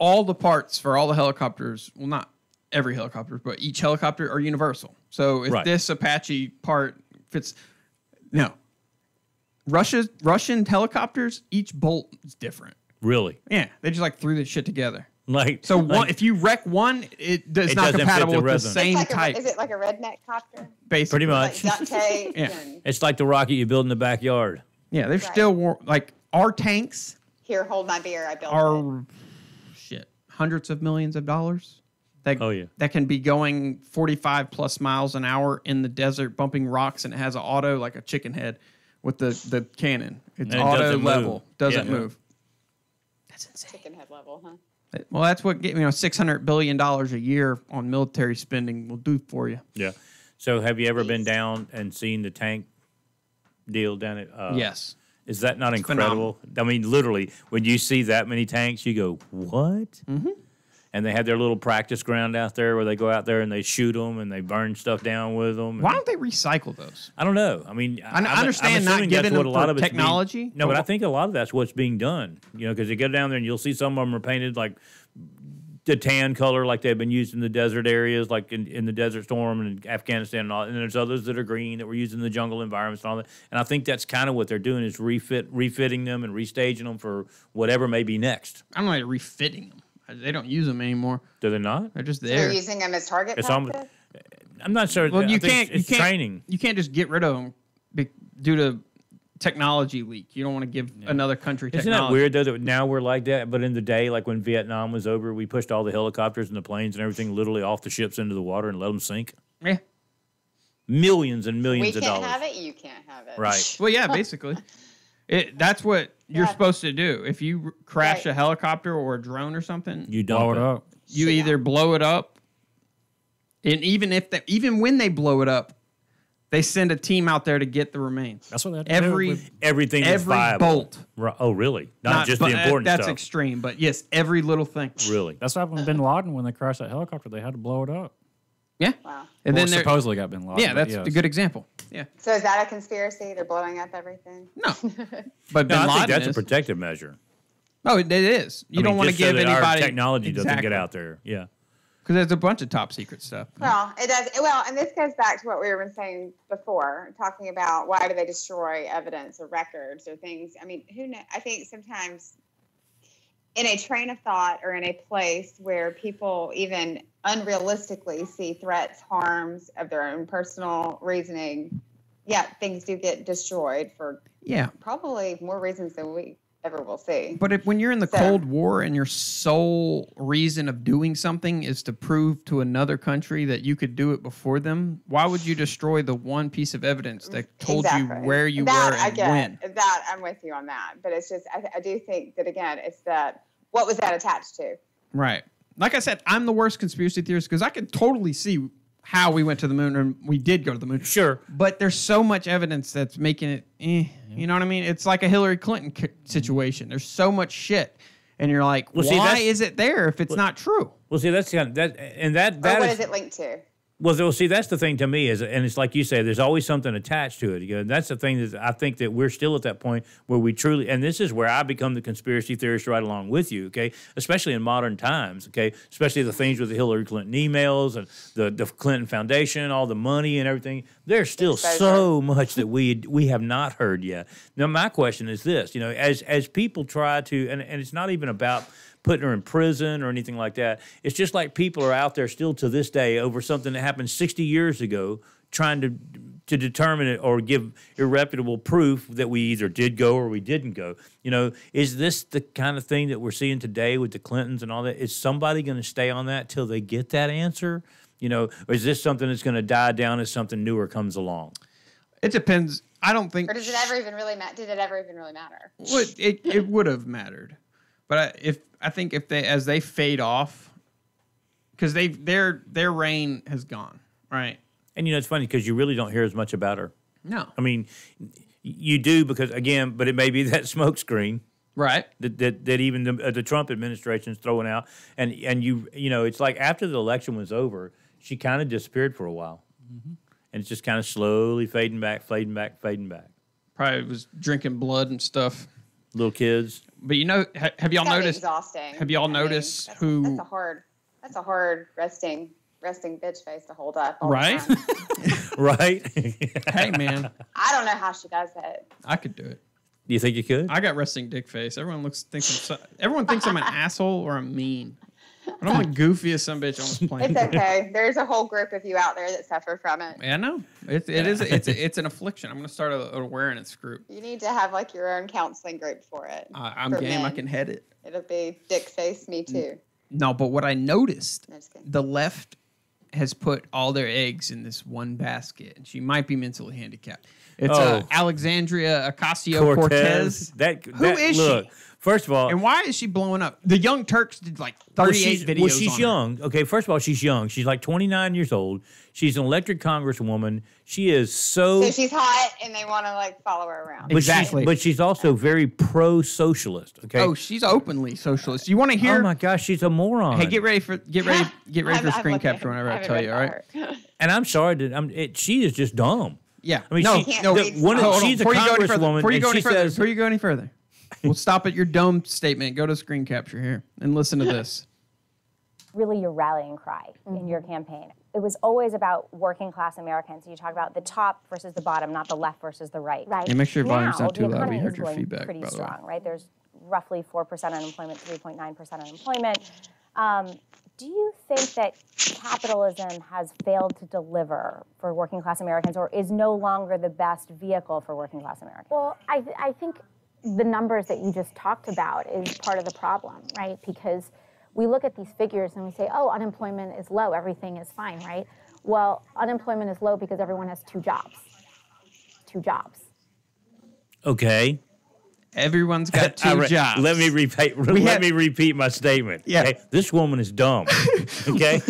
all the parts for all the helicopters, well, not every helicopter, but each helicopter are universal. So if this Apache part fits, no. Russian helicopters, each bolt is different. Really? Yeah, they just like threw this shit together. If you wreck one, it's not compatible with the same type. Is it like a redneck copter? Basically. Pretty much. Like duct tape. Yeah. It's like the rocket you build in the backyard. Yeah, they're still like our tanks. Here, hold my beer. I built are hundreds of millions of dollars. That can be going 45 plus miles an hour in the desert, bumping rocks, and it has an auto like a chicken head with the cannon. It's auto level, doesn't move. That's insane. Chicken head level, huh? Well, that's what $600 billion a year on military spending will do for you. Yeah. So have you ever been down and seen the tank deal down at? Yes. Is that not incredible? Phenomenal. I mean, literally, when you see that many tanks, you go, what? Mm-hmm. And they have their little practice ground out there where they go out there and they shoot them and they burn stuff down with them. Why don't they recycle those? I don't know. I mean, I understand not giving them for technology. No, but I think a lot of that's what's being done. Because you go down there and you'll see some of them are painted like the tan color like they've been used in the desert areas, like in the Desert Storm and Afghanistan and all. And there's others that are green that were used in the jungle environments and all that. And I think that's kind of what they're doing is refitting them and restaging them for whatever may be next. I don't like refitting them. They don't use them anymore. Do they not? They're just So there. they're using them as target practice? I'm not sure. Well, you can't. It's training. You can't just get rid of them due to technology leak. You don't want to give another country Isn't technology. that weird though that now we're like that? But in the day, like when Vietnam was over, we pushed all the helicopters and the planes and everything literally off the ships into the water and let them sink. Yeah. Millions and millions We of can't dollars. have it. You can't have it. Right. Well, yeah, basically. That's what you're supposed to do. If you crash a helicopter or a drone or something, You Blow dump it up. you either blow it up, and even when they blow it up, they send a team out there to get the remains. That's what they had to do with- Everything that's every viable. bolt. Right. Oh, really? Not just the important That's stuff. extreme, but yes, every little thing. Really? That's what happened with Bin Laden when they crashed that helicopter. They had to blow it up. Yeah. Wow. And Well, then supposedly got Bin Laden. yeah, but that's a good example. Yeah. So is that a conspiracy? They're blowing up everything? No. But No, Bin I Laden think that's is. a protective measure. Oh, it is. You don't want to just so give that our anybody technology doesn't get out there. Yeah. because there's a bunch of top secret stuff. Well, it does. Well, and this goes back to what we were saying before, talking about why do they destroy evidence or records or things. I mean, who knows? I think sometimes in a train of thought or in a place where people even unrealistically see threats, harms of their own personal reasoning, yeah, things do get destroyed for probably more reasons than we ever will see. But when you're in the Cold War and your sole reason of doing something is to prove to another country that you could do it before them, why would you destroy the one piece of evidence that told you where you were and when? That I'm with you on that. But it's just, I do think that, again, it's that, what was that attached to? Right. Like I said, I'm the worst conspiracy theorist because I can totally see how we went to the moon and we did go to the moon. Sure. But there's so much evidence that's making it, you know what I mean? It's like a Hillary Clinton situation. There's so much shit. And you're like, why is it there if it's not true? Well, see, that's kind of, that What is it linked to? Well, see, that's the thing to me is, and it's like you say, there's always something attached to it. You know, that's the thing that I think that we're still at that point where we truly, and this is where I become the conspiracy theorist right along with you, okay? Especially in modern times, okay? Especially the things with the Hillary Clinton emails and the Clinton Foundation, all the money and everything. There's still so much that we have not heard yet. Now, my question is this, you know, as people try to, and it's not even about putting her in prison or anything like that. It's just like people are out there still to this day over something that happened 60 years ago trying to determine it or give irrefutable proof that we either did go or we didn't go. You know, is this the kind of thing that we're seeing today with the Clintons and all that? Is somebody going to stay on that till they get that answer? You know, or is this something that's going to die down as something newer comes along? It depends. I don't think. Or does it ever even really matter? Did it ever even really matter? Well, it would have mattered. But I think if as they fade off, because their reign has gone, right? And you know it's funny because you really don't hear as much about her. No, I mean you do because again, but it may be that smokescreen, right? That even the Trump administration is throwing out, and you know it's like after the election was over, she kind of disappeared for a while, and it's just kind of slowly fading back. Probably was drinking blood and stuff. Little kids. But you know, have y'all noticed? Exhausting. Have y'all noticed who? That's a hard resting bitch face to hold up. All right. The time. Right. Hey man. I don't know how she does it. I could do it. Do you think you could? I got resting dick face. Everyone thinks I'm an asshole or I'm mean. But I'm the goofiest some bitch on this planet. It's okay. There's a whole group of you out there that suffer from it. Yeah, I know. It's an affliction. I'm gonna start an awareness group. You need to have like your own counseling group for it. I'm for game. men. I can head it. It'll be dick face me too. No, but what I noticed, No, just kidding. the left has put all their eggs in this one basket, and she might be mentally handicapped. It's Alexandria Ocasio-Cortez. Who is she? First of all, And why is she blowing up? The Young Turks did like 38 videos. Well, she's on young. her. Okay, first of all, she's young. She's like 29 years old. She's an elected congresswoman. She is So she's hot, and they want to like follow her around. Exactly. But she's also very pro-socialist. Okay. Oh, she's openly socialist. You want to hear? Oh my gosh, she's a moron. Hey, get ready for screen capture whenever I tell you. All right. And I'm sorry that she is just dumb. Yeah. I mean, no, she's no. a congresswoman. Before you go further, any further, we'll stop at your dumb statement. Go to screen capture here and listen to this. Really your rallying cry in your campaign. It was always about working class Americans. You talk about the top versus the bottom, not the left versus the right. Right. Hey, make sure your volume's not too the loud. We economy heard is your going feedback, pretty by the way. strong, right? There's roughly 4% unemployment, 3.9% unemployment. Do you think that capitalism has failed to deliver for working class Americans, or is no longer the best vehicle for working class Americans? Well, I think the numbers that you just talked about is part of the problem, right? Because we look at these figures and we say, oh, unemployment is low, everything is fine, right? Well, unemployment is low because everyone has 2 jobs. 2 jobs. Okay. Everyone's got 2 jobs. Let me repeat my statement. Yeah. Okay? This woman is dumb. Okay.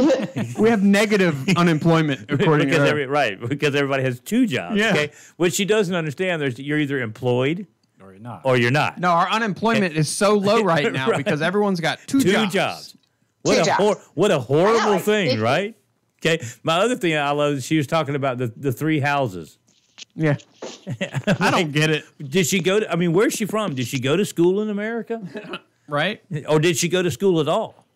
We have negative unemployment according to her. Because everybody has 2 jobs. Yeah. Okay. What she doesn't understand is you're either employed Or you're not. or you're not. No, our unemployment is so low right now because everyone's got 2 jobs. What a horrible like thing, 50. right? Okay. My other thing I love is she was talking about the 3 houses. Yeah. I don't get it. Did she go to, I mean, where's she from? Did she go to school in America? Right? Or did she go to school at all?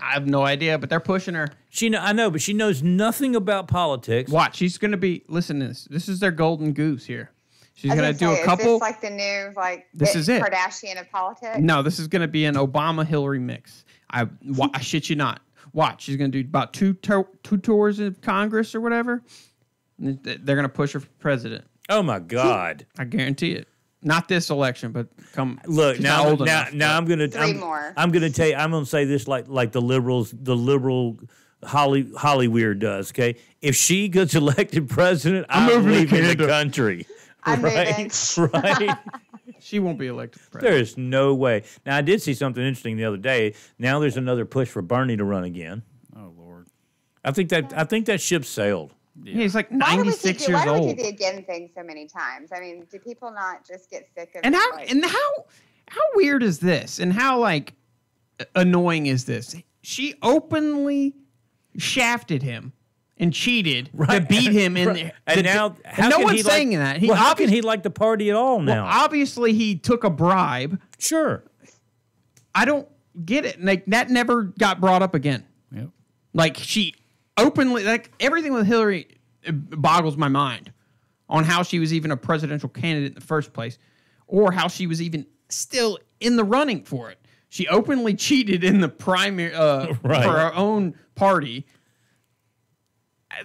I have no idea, but they're pushing her. I know, but she knows nothing about politics. Watch, she's going to be, listen to this. This is their golden goose here. She's I was going to do gonna say, a couple. Is this like the new This is it. Kardashian of politics? No, this is going to be an Obama-Hillary mix. I shit you not. Watch, she's going to do about two tours of Congress or whatever. They're going to push her for president. Oh my God! I guarantee it. Not this election, but come. Look now. Old enough, I'm gonna. Three more. I'm gonna tell you. I'm gonna say this like the liberal Hollyweird does. Okay, if she gets elected president, I'm leaving the country. I'm moving. Right. She won't be elected president. There's no way. Now I did see something interesting the other day. Now there's another push for Bernie to run again. Oh Lord. I think that ship sailed. Yeah, he's like Why 96 do years we old. do the again thing so many times? I mean, do people not just get sick of And it? how weird is this? And how like annoying is this? She openly shafted him and cheated to beat him in there. And now, and no one's saying that. How can he like the party at all now? Well, obviously, he took a bribe. Sure. I don't get it. Like that never got brought up again. Yep. Like she openly, like everything with Hillary boggles my mind on how she was even a presidential candidate in the first place, or how she was even still in the running for it. She openly cheated in the primary for her own party.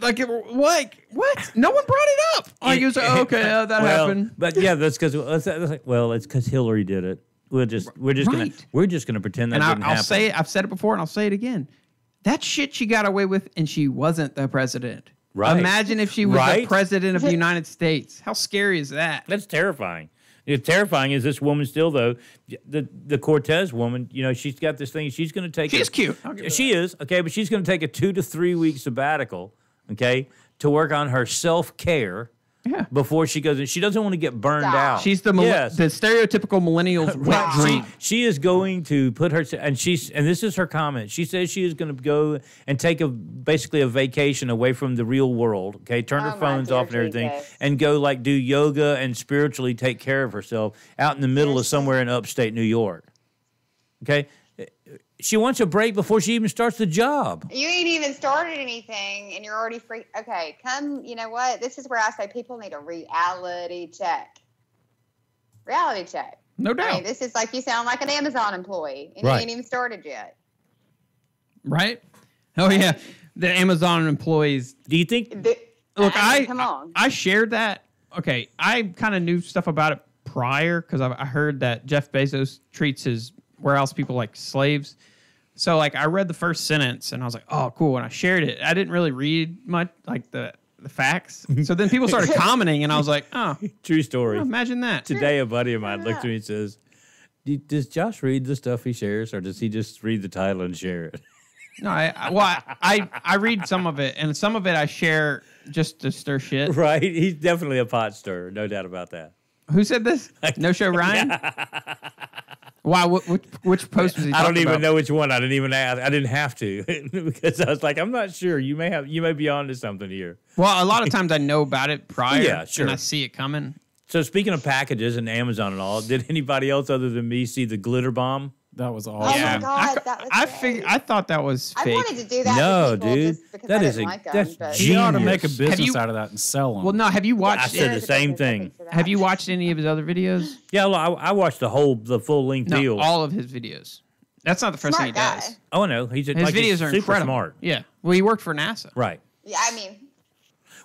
Like what? No one brought it up. Like it was like, okay, that happened. But yeah, that's because it's because Hillary did it. We're just gonna pretend that didn't happen. I'll say it. I've said it before, and I'll say it again. That shit she got away with, and she wasn't the president. Right. Imagine if she was the president of the United States. How scary is that? That's terrifying. It's terrifying is this woman still though, the Cortez woman. You know, she's got this thing. She's going to take. She's cute. She is okay, but she's going to take a 2 to 3 week sabbatical. Okay, to work on her self-care. Yeah. Before she goes in, she doesn't want to get burned out. She's the stereotypical millennial's wet dream. She is going to put her and this is her comment. She says she is going to go and take basically a vacation away from the real world. Okay, turn her phones off and everything, and go like do yoga and spiritually take care of herself out in the middle of somewhere in upstate New York. Okay. She wants a break before she even starts the job. You ain't even started anything, and you're already free. Okay, you know what? This is where I say people need a reality check. Reality check. No doubt. I mean, this is like you sound like an Amazon employee, and you ain't even started yet. Right? Oh, yeah. The Amazon employees. Do you think? Look, come on. I shared that. Okay, I kind of knew stuff about it prior because I heard that Jeff Bezos treats his warehouse people like slaves. So, like, I read the first sentence, and I was like, oh, cool, and I shared it. I didn't really read much, like, the facts. So then people started commenting, and I was like, oh. True story. Oh, imagine that. Today, a buddy of mine looked at me and says, does Josh read the stuff he shares, or does he just read the title and share it? No, I read some of it, and some of it I share just to stir shit. Right. He's definitely a pot stirrer, no doubt about that. Who said this? No Show Ryan? Why? Which post was he talking I don't even about? know which one. I didn't even ask. I didn't have to because I was like, I'm not sure. You may be onto something here. Well, a lot of times I know about it prior. Yeah, sure. And I see it coming. So speaking of packages and Amazon and all, did anybody else other than me see the glitter bomb? That was awesome. Oh my God, that was great. I thought that was fake. I wanted to do that. No, to people dude, just because that I is didn't like them, that's but- You ought to genius. make a business you- out of that and sell them. Well, no. Have you I watched? said the same thing. Have you watched any of his other videos? Yeah, I watched the full length No, deal. all of his videos. That's not the first thing he Smart guy. does. Oh no, he's His like videos he's are super incredible. smart. Yeah. Well, he worked for NASA. Right. Yeah, I mean,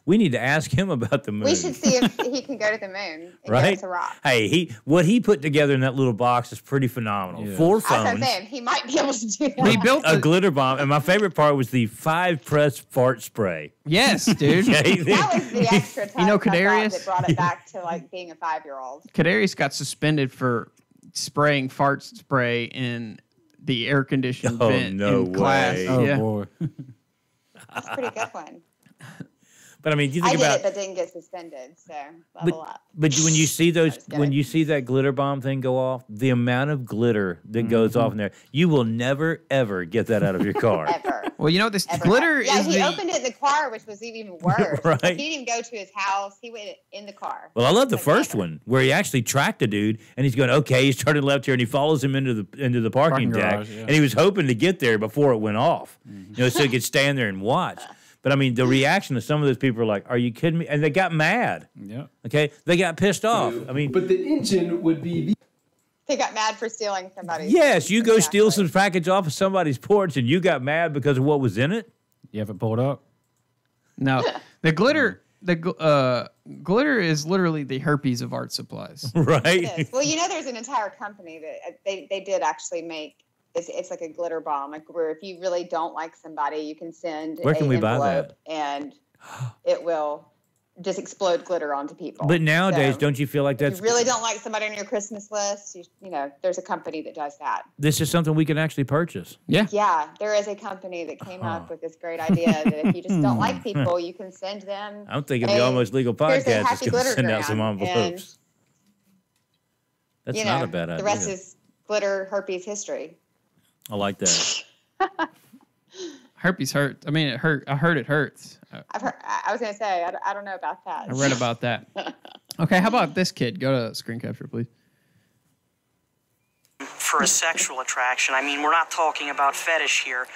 We need to ask him about the moon. we should see if he can go to the moon and Right? get us a rock. Hey, what he put together in that little box is pretty phenomenal. Yeah. That's 4 what I'm phones, saying. He might be able to do that. He built a the, glitter bomb, and my favorite part was the 5-press fart spray. Yes, dude. Okay? That was the extra touch You know, I thought Kadarius? that brought it back to like being a 5-year-old. Kadarius got suspended for spraying fart spray in the air conditioned Oh, vent no in class. way. Oh Yeah. boy. That's a pretty good one. But I mean, you I think did about it, but didn't get suspended. So level up. But when you see those, just kidding. when you see that glitter bomb thing go off, the amount of glitter that goes off in there, you will never ever get that out of your car. Ever. Well, you know, this Ever. glitter Yeah, is he the. opened it in the car, which was even worse. Right. Like, he didn't even go to his house. He went in the car. Well, I love the Like, first never. one where he actually tracked a dude and he's going, okay, he's turning left here and he follows him into the parking Parking deck garage, yeah. and he was hoping to get there before it went off, so he could stand there and watch. But I mean, the reaction of some of those people are like, "Are you kidding me?" And they got mad. Yeah. Okay, they got pissed off. I mean, But the engine would be They got mad for stealing somebody's. yes, you go steal Exactly. some package off of somebody's porch and you got mad because of what was in it. You have it pulled up? No, the glitter. Glitter is literally the herpes of art supplies. Right? It is. Well, you know, there's an entire company that they did actually make. It's like a glitter bomb, like where if you really don't like somebody, you can send Where can an we buy envelope that? and it will just explode glitter onto people. But nowadays, So, don't you feel like if that's you really don't like somebody on your Christmas list, you know, there's a company that does that. this is something we can actually purchase? Yeah. Yeah, there is a company that came up with this great idea that if you just don't like people, you can send them. I'm thinking the a- Almost Legal here's a podcast is happy going to glitter send out some gram, envelopes. That's You not know, a bad idea. the rest is glitter herpes history. I like that. Herpes hurts. I mean, it hurt. I heard it hurts. I've heard. I was gonna say I don't know about that. I read about that. Okay, how about this kid? Go to screen capture, please. For a sexual attraction. I mean, we're not talking about fetish here.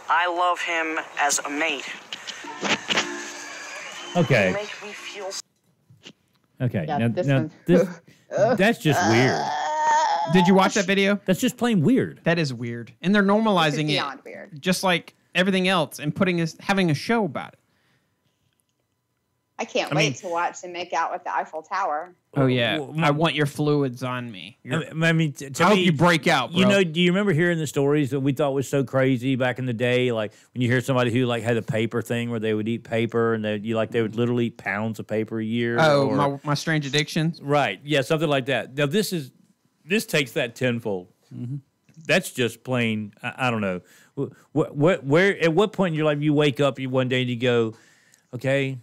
I love him as a mate. Okay. Make me feel Okay. Yeah, now, this now one. this, that's just weird. Did you watch that video? That's just plain weird. That is weird, and they're This is normalizing it beyond weird. just like everything else, and having a show about it. I can't wait to watch them make out with the Eiffel Tower. Oh yeah, well, I want your fluids on me. I mean, to I hope me, you break out, bro. You know, do you remember hearing the stories that we thought was so crazy back in the day? Like when you hear somebody who like had a paper thing where they would eat paper and they would literally eat pounds of paper a year. Oh, or, my strange addictions. right. Yeah, something like that. Now this takes that tenfold. That's just plain. I don't know. Where at what point in your life you wake up one day and you go, okay,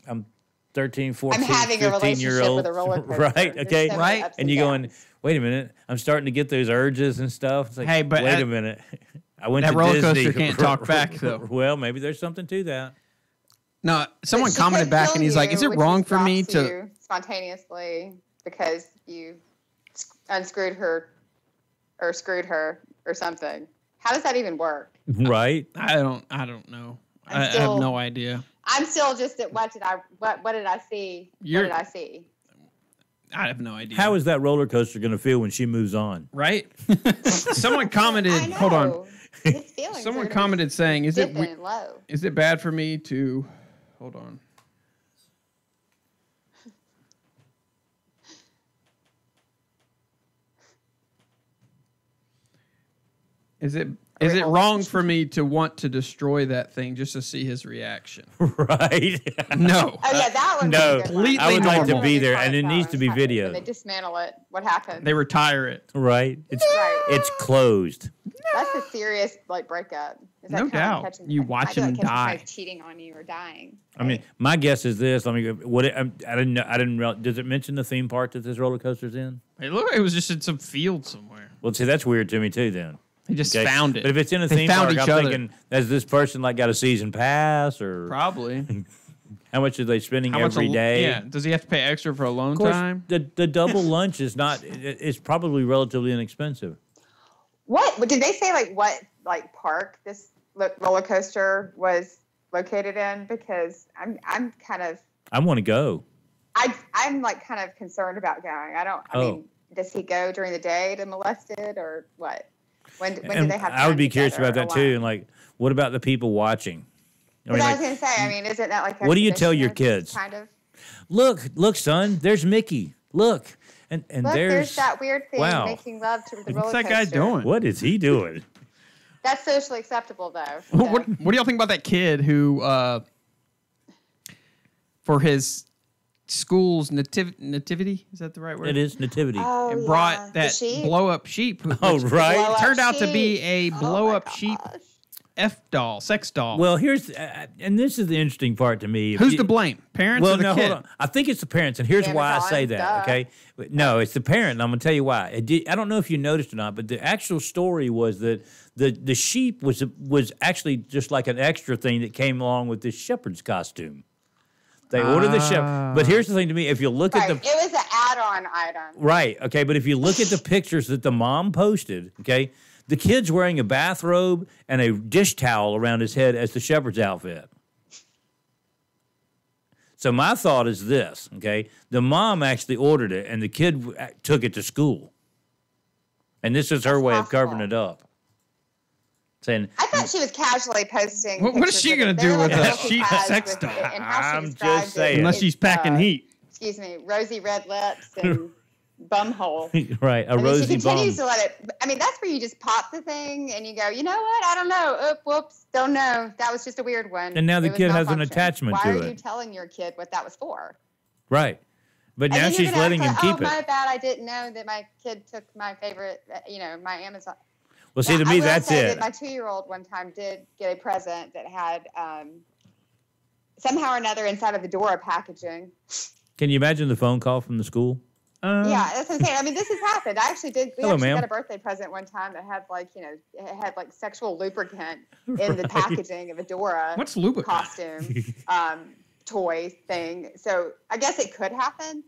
I'm 13, 14, I'm having a 15 year relationship old, with a roller coaster. right? There's Okay, so many Right. ups and you're going, downs. wait a minute, I'm starting to get those urges and stuff. It's like, Hey, but wait a minute, I went that to roller Disney. coaster can't talk back, though. Well, maybe there's something to that. No, someone But she commented could back, kill and he's like, you, "Is it which wrong just for me drops to?" you spontaneously because you unscrewed her or screwed her or something? How does that even work? Right? I don't know. I have still- no idea. I'm still just at what did I see? You're- What did I see? I have no idea. How is that roller coaster going to feel when she moves on? right? Someone commented. I know. Hold on. His feelings Someone are gonna be commented saying, "Is it dipping and low. is it bad for me to?" Hold on. Is it wrong for me to want to destroy that thing just to see his reaction? Right? No. Oh yeah, that one. No. Completely I would like to normal. be there, and it needs to be When videoed. they dismantle it, what happens? They retire it. Right? Right. It's closed. That's a serious breakup. Is that No kinda doubt. catching- You I watch feel him like catching die. somebody cheating on you or dying. I mean, my guess is this. Let me go. I didn't know. I didn't realize. Does it mention the theme park that this roller coaster's in? It looked like it was just in some field somewhere. Well, see, that's weird to me too. Then. They just Okay? found it. But if it's in a They theme found park, each I'm other. thinking, has this person got a season pass, or Probably. how much are they spending How much every day? Yeah. Does he have to pay extra for alone Of course, time? the double lunch is not. It's probably relatively inexpensive. What did they say? What park this roller coaster was located in? Because I'm kind of I want to go. I'm kind of concerned about going. I don't. I Oh. mean, does he go during the day to molest it or what? When do And they have I would time be curious together about that too. alone? And like, what about the people watching? Because I was going to say, I mean, isn't that like what do you tell your exhibitionist, kids? Kind of. Look, son, there's Mickey. Look. And Look, there's that weird thing wow. making love to the roller What's coaster. that guy doing? What is he doing? That's socially acceptable, though. What do y'all think about that kid who, for his school's nativity, is that the right word? It is nativity. Oh, and yeah. brought The that sheep? blow-up sheep. Oh, which right. turned out to sheep. be a Oh, blow-up my sheep gosh. F-doll, sex doll. Well, here's and this is the interesting part to me. Who's to blame? Parents Well, or the no, kid? hold on. I think it's the parents, and here's why I say that. Duh. Okay, no, it's the parent. And I'm going to tell you why. I don't know if you noticed or not, but the actual story was that the sheep was actually just like an extra thing that came along with this shepherd's costume. They ordered the shepherd, but here's the thing to me: if you look Right. at the It was an add-on item. right, okay, but if you look at the pictures that the mom posted, okay. The kid's wearing a bathrobe and a dish towel around his head as the shepherd's outfit. So my thought is this, okay? The mom actually ordered it, and the kid took it to school. And this is her way of covering it up. Saying, I thought she was casually posting. What is she going to do with a sheep sex doll? I'm just saying. Unless she's packing heat. Excuse me, rosy red lips and bumhole. right, a I mean, rosy she continues bum. to let it. I mean, that's where you just pop the thing and you go, you know what? I don't know. Oop, whoops, don't know. That was just a weird one. And now the It was kid has an malfunction. attachment Why to are it. you telling your kid what that was for? Right. But And now then you're she's gonna letting him act keep like, it. Oh, my bad. I didn't know that my kid took my favorite, my Amazon. Well, see, Now, to I me, will that's say it. That my 2-year-old one time did get a present that had somehow or another inside of the Dora packaging. Can you imagine the phone call from the school? Yeah, that's what I'm saying. I mean, this has happened. I actually did. We Hello, actually ma'am. got a birthday present one time that had it had like sexual lubricant in the packaging of a Dora What's lubricant? costume toy thing. So I guess it could happen.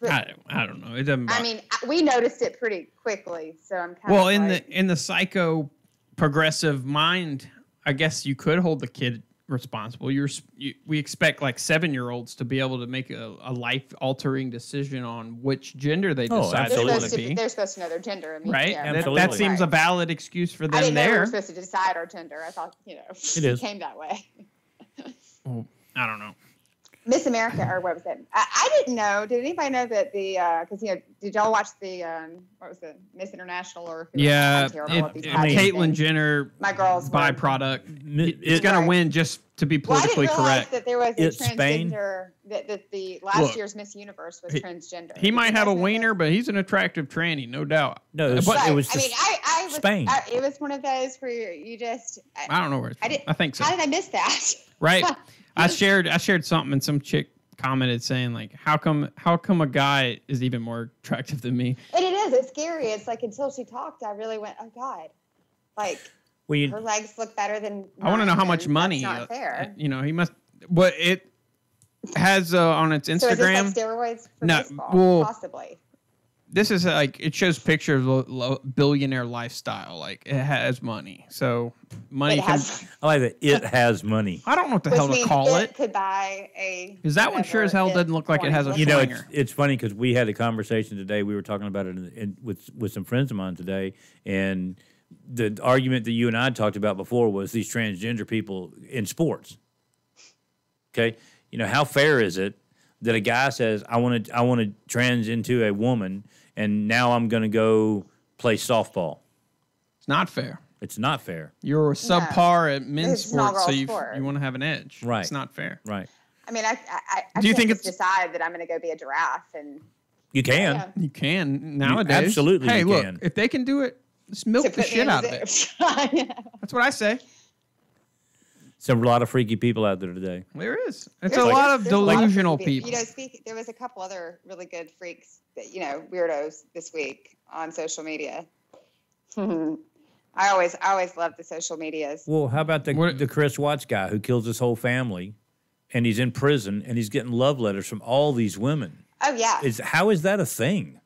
But, I don't know. It doesn't. I mean, we noticed it pretty quickly. So I'm kind Well, of like, in the psycho progressive mind, I guess you could hold the kid responsible. We expect like 7-year-olds to be able to make a life-altering decision on which gender they decide they want to be. they're supposed to know their gender. I mean, Right? yeah, That seems a valid excuse for them I didn't know we there. were supposed to decide our gender. I thought, It is. came that way. Well, I don't know. Miss America, or what was it? I didn't know. Did anybody know that because did y'all watch the what was it, Miss International or? Yeah, I'm terrible at these kinds of Caitlyn things. Jenner, My girls were- byproduct. It's gonna Right. win just to be Well, I politically didn't realize correct. that there was a It's Spain. transgender. That the last Look, year's Miss Universe was transgender. He might Did you have a guys know wiener, that? but he's an attractive tranny, no doubt. No, it was, But- it was I mean, I was Spain. it was one of those where you just. I don't know where it's from. I think so. How did I miss that? Right. I shared something and some chick commented saying like, how come a guy is even more attractive than me? And it is. It's scary. It's like until she talked, I really went, oh God, like her legs look better than. I want to know how mine, much and money. That's not fair. He must. But it has on its Instagram. So is this like steroids for No, baseball? well, Possibly. This is like it shows pictures of billionaire lifestyle. Like it has money, so money It can. has- I like that. It has money. I don't know what the Which hell to means call it. Could buy a. Because that one sure as hell doesn't look like it has a You know, flanger. it's funny because we had a conversation today. We were talking about it with some friends of mine today, and the argument that you and I talked about before was these transgender people in sports. Okay, how fair is it that a guy says I want to trans into a woman, and now I'm going to go play softball? It's not fair. It's not fair. You're subpar at men's It's not sports, so girl you sport. want to have an edge. Right. It's not fair. Right. I mean, I Do you can't think just it's- decide that I'm going to go be a giraffe and. You can. Yeah. You can nowadays. absolutely Hey, you look, can. if they can do it, just milk to the put me shit in out of the- it. That's what I say. A lot of freaky people out there today. There is. It's There's a like- lot of there's a lot delusional freaky people. There was a couple other really good freaks that weirdos this week on social media. I always love the social medias. Well, how about the Chris Watts guy who kills his whole family, and he's in prison, and he's getting love letters from all these women? Oh yeah, How is that a thing?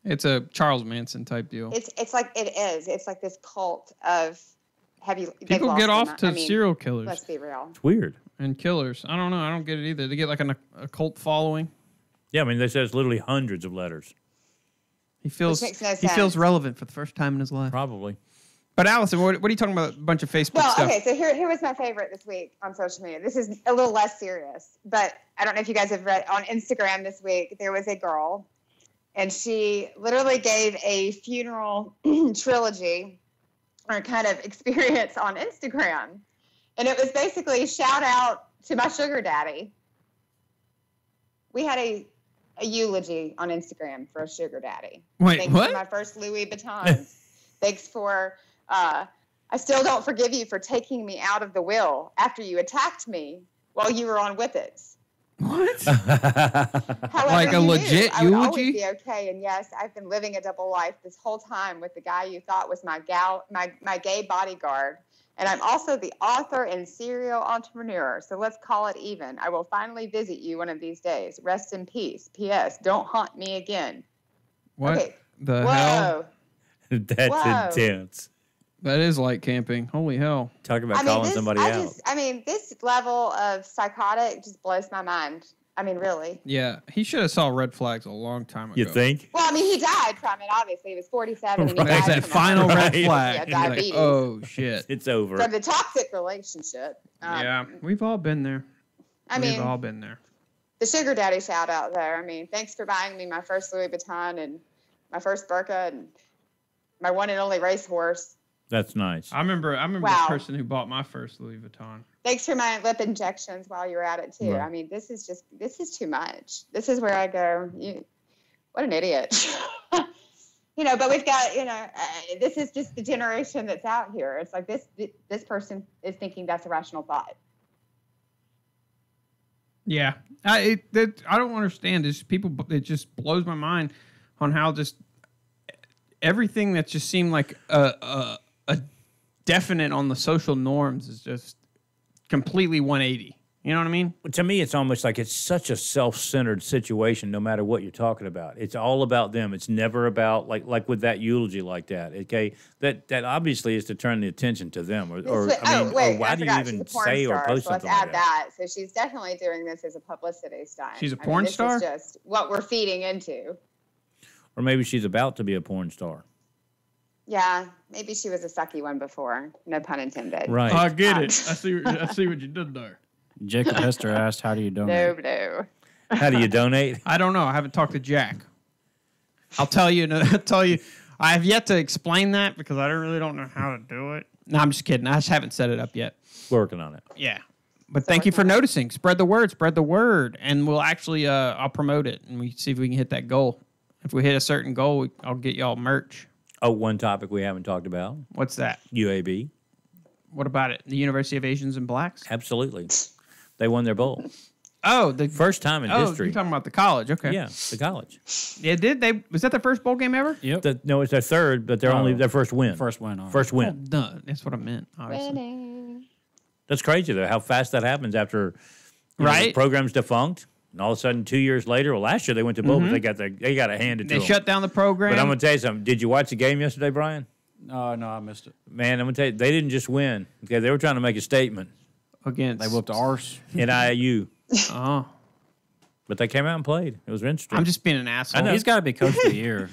It's a Charles Manson type deal. it's like it is. It's like this cult of they've People lost get their off mind. to I mean, serial killers Let's be real. It's weird. and killers. I don't know. I don't get it either. They get like a cult following. Yeah, I mean, they said it's literally hundreds of letters. He feels Which makes no he feels sense. relevant for the first time in his life. Probably. But Allison, what are you talking about? A bunch of Facebook Well, stuff. okay, so here was my favorite this week on social media. This is a little less serious, but I don't know if you guys have read on Instagram this week. There was a girl, and she literally gave a funeral trilogy or kind of experience on Instagram. And it was basically shout out to my sugar daddy. We had a eulogy on Instagram for a sugar daddy. Wait, Thanks what? for my first Louis Vuitton. Thanks for, I still don't forgive you for taking me out of the will after you attacked me while you were on whippets. What? However, Like a you legit knew I would always eulogy? be okay. And yes, I've been living a double life this whole time with the guy you thought was my gay bodyguard. And I'm also the author and serial entrepreneur. So let's call it even. I will finally visit you one of these days. Rest in peace. P.S. Don't haunt me again. What Okay. the hell? Whoa. That's Whoa. intense. That is light camping. Holy hell. Talk about calling somebody out. This level of psychotic just blows my mind. I mean, really. Yeah, he should have saw red flags a long time ago. You think? Well, I mean, he died from it, obviously. He was 47. And he Right. died That's that from final it. red Right. flag. Yeah, And you're like, diabetes. oh, shit. It's over. From the toxic relationship. Yeah, we've all been there. We've all been there. The sugar daddy shout out there. I mean, thanks for buying me my first Louis Vuitton and my first Burqa and my one and only racehorse. That's nice. I remember Wow. the person who bought my first Louis Vuitton. Thanks for my lip injections while you were at it too. Right. I mean, this is too much. This is where I go, what an idiot. But we've got, this is just the generation that's out here. It's like this person is thinking that's a rational thought. Yeah, I don't understand. It's people. It just blows my mind on how just everything that just seemed like a definite on the social norms is just completely 180. You know what I mean? To me, it's almost like it's such a self-centered situation. No matter what you're talking about, it's all about them. It's never about like with that eulogy like that. Okay, that obviously is to turn the attention to them, or why do you even say or post so let's something add like that? that. So she's definitely doing this as a publicity stunt. She's a porn star? This is just what we're feeding into. Or maybe she's about to be a porn star. Yeah, maybe she was a sucky one before. No pun intended. Right. I get it. I see what you did there. Jacob Hester asked, how do you donate? No. How do you donate? I don't know. I haven't talked to Jack. I'll tell you. I have yet to explain that because I really don't know how to do it. No, I'm just kidding. I just haven't set it up yet. Working on it. Yeah. But thank you for noticing. Spread the word. And we'll actually, I'll promote it and we see if we can hit that goal. If we hit a certain goal, I'll get y'all merch. Oh, one topic we haven't talked about. What's that? UAB. What about it? The University of Asians and Blacks? Absolutely. They won their bowl. Oh, the First time in history. You're talking about the college. Okay. Yeah, the college. Yeah, was that their first bowl game ever? Yep. No, it's their third, but they're only their first win. First win. all right. First win. No, that's what I meant, obviously. Winning. That's crazy, though, how fast that happens after the Right? program's defunct. And all of a sudden, 2 years later, well, last year they went to bowl, but they got to hand it to They them. shut down the program. But I'm going to tell you something. Did you watch the game yesterday, Brian? No, I missed it. Man, I'm going to tell you, they didn't just win. Okay, they were trying to make a statement. against. They whooped ours. In IU. Oh, But they came out and played. It was interesting. I'm just being an asshole. He's got to be coach of the year.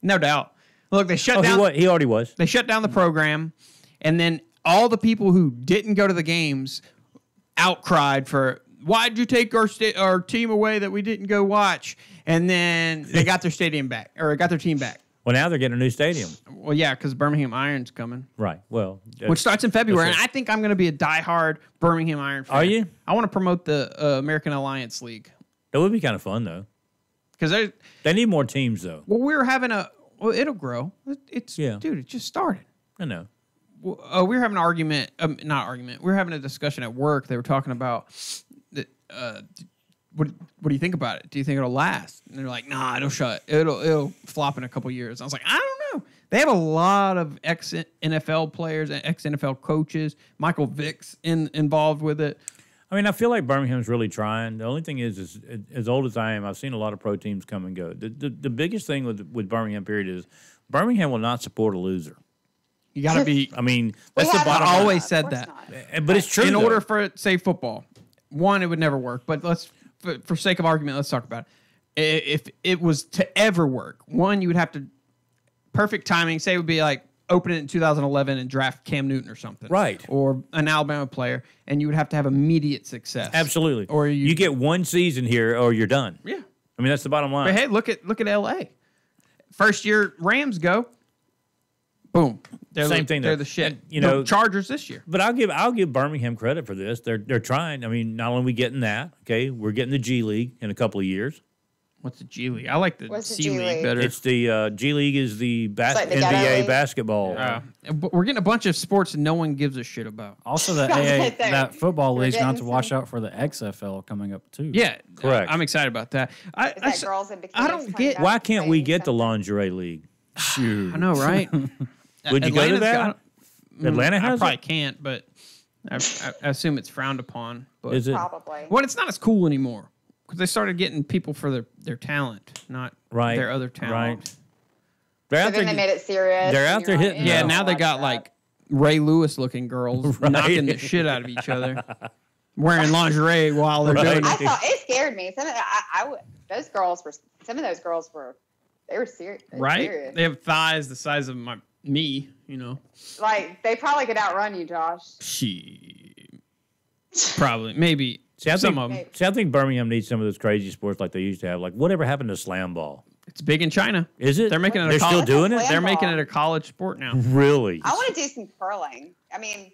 No doubt. Look, they shut down. He already was. They shut down the program, and then all the people who didn't go to the games outcried for why'd you take our team away that we didn't go watch? And then they got their stadium back, or got their team back. Well, now they're getting a new stadium. Well, yeah, because Birmingham Iron's coming, Right. Well, which starts in February, that's and I think I'm going to be a diehard Birmingham Iron fan. Are you? I want to promote the American Alliance League that would be kind of fun, though. because They need more teams, though. well, we're having it'll grow. It's Yeah. dude, it just started. I know. We were having an argument, not argument. We were having a discussion at work. They were talking about that. What do you think about it? Do you think it'll last? And they're like, nah, it'll shut. It'll flop in a couple years. I was like, I don't know. They have a lot of ex-NFL players and ex-NFL coaches. Michael Vick's involved with it. I mean, I feel like Birmingham's really trying. The only thing is as old as I am, I've seen a lot of pro teams come and go. The biggest thing with Birmingham, period, is Birmingham will not support a loser. You got to be. I mean, that's the I bottom line. always said that. But it's true. In though. order for, say, football, one, it would never work. But for sake of argument, let's talk about it. if it was to ever work, one, you would have to perfect timing. Say it would be like open it in 2011 and draft Cam Newton or something, Right. Or an Alabama player, and you would have to have immediate success. Absolutely. Or you get one season here, or you're done. Yeah. I mean, that's the bottom line. But hey, look at L.A. First year Rams go, boom. Same thing. They're the shit. And, you know, Chargers this year. But I'll give Birmingham credit for this. They're trying. I mean, not only are we getting that, okay, we're getting the G League in a couple of years. What's the G League? I like the C League better. It's the G League is the like the NBA ghetto basketball. But we're getting a bunch of sports that no one gives a shit about. Also, the Right there. that football We're league's going to have to getting watch some- out for the XFL coming up too. Yeah, Correct. I'm excited about that. Is that girls in bikinis I don't coming get back Why to can't play we get the something? lingerie league? Shoot. I know, right? Would you go to Atlanta's that? Atlanta I has probably it? can't, but I assume it's frowned upon. But Is it? Probably. well, it's not as cool anymore because they started getting people for their talent, not Right. their other talent. Right. They're So out then there. they made it serious. they're and out you're there like, hitting Yeah, No. now they watch got that. like Ray Lewis looking girls Right. knocking the shit out of each other, wearing lingerie while they're Right. doing I it. thought it scared me. Those girls were. Some of those girls were. They were serious. Right? Serious. They have thighs the size of me. You know. Like they probably could outrun you, Josh. Probably, maybe. See, I Some of them. think, I think Birmingham needs some of those crazy sports like they used to have. Like, whatever happened to slam ball? It's big in China. Is it? They're making it a They're still college. doing it? Slam They're making ball. it a college sport now. Really? I want to do some curling. I mean,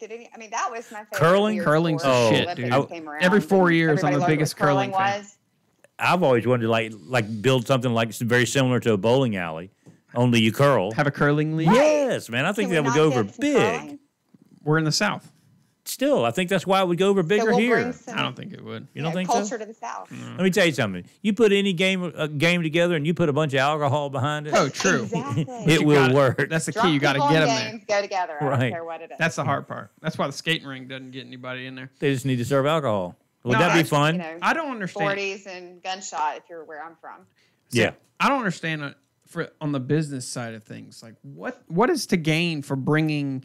that was my favorite. Curling? weird Curling's sport. Oh, shit, Olympics dude. came around, Every 4 and years, I'm everybody the learned biggest what curling fan. was. I've always wanted to like build something like very similar to a bowling alley, only you curl. Have a curling league. Yes, man. I think Can that we would not go over get some big. curling? We're in the South. Still, I think that's why it would go over So bigger we'll here. bring some, I don't think it would. You don't think culture so? to the South. Let me tell you something. You put any game together and you put a bunch of alcohol behind it, Oh, true. Exactly. it You will gotta- work. That's the key. Drunk You got to people get and them there. games go together. I Right. don't care what it is. That's the hard part. That's why the skating rink doesn't get anybody in there. They just need to serve alcohol. Would No, that be that's, fun? You know, I don't understand. 40s and gunshot if you're where I'm from. Yeah. I don't understand on the business side of things. Like, what is to gain for bringing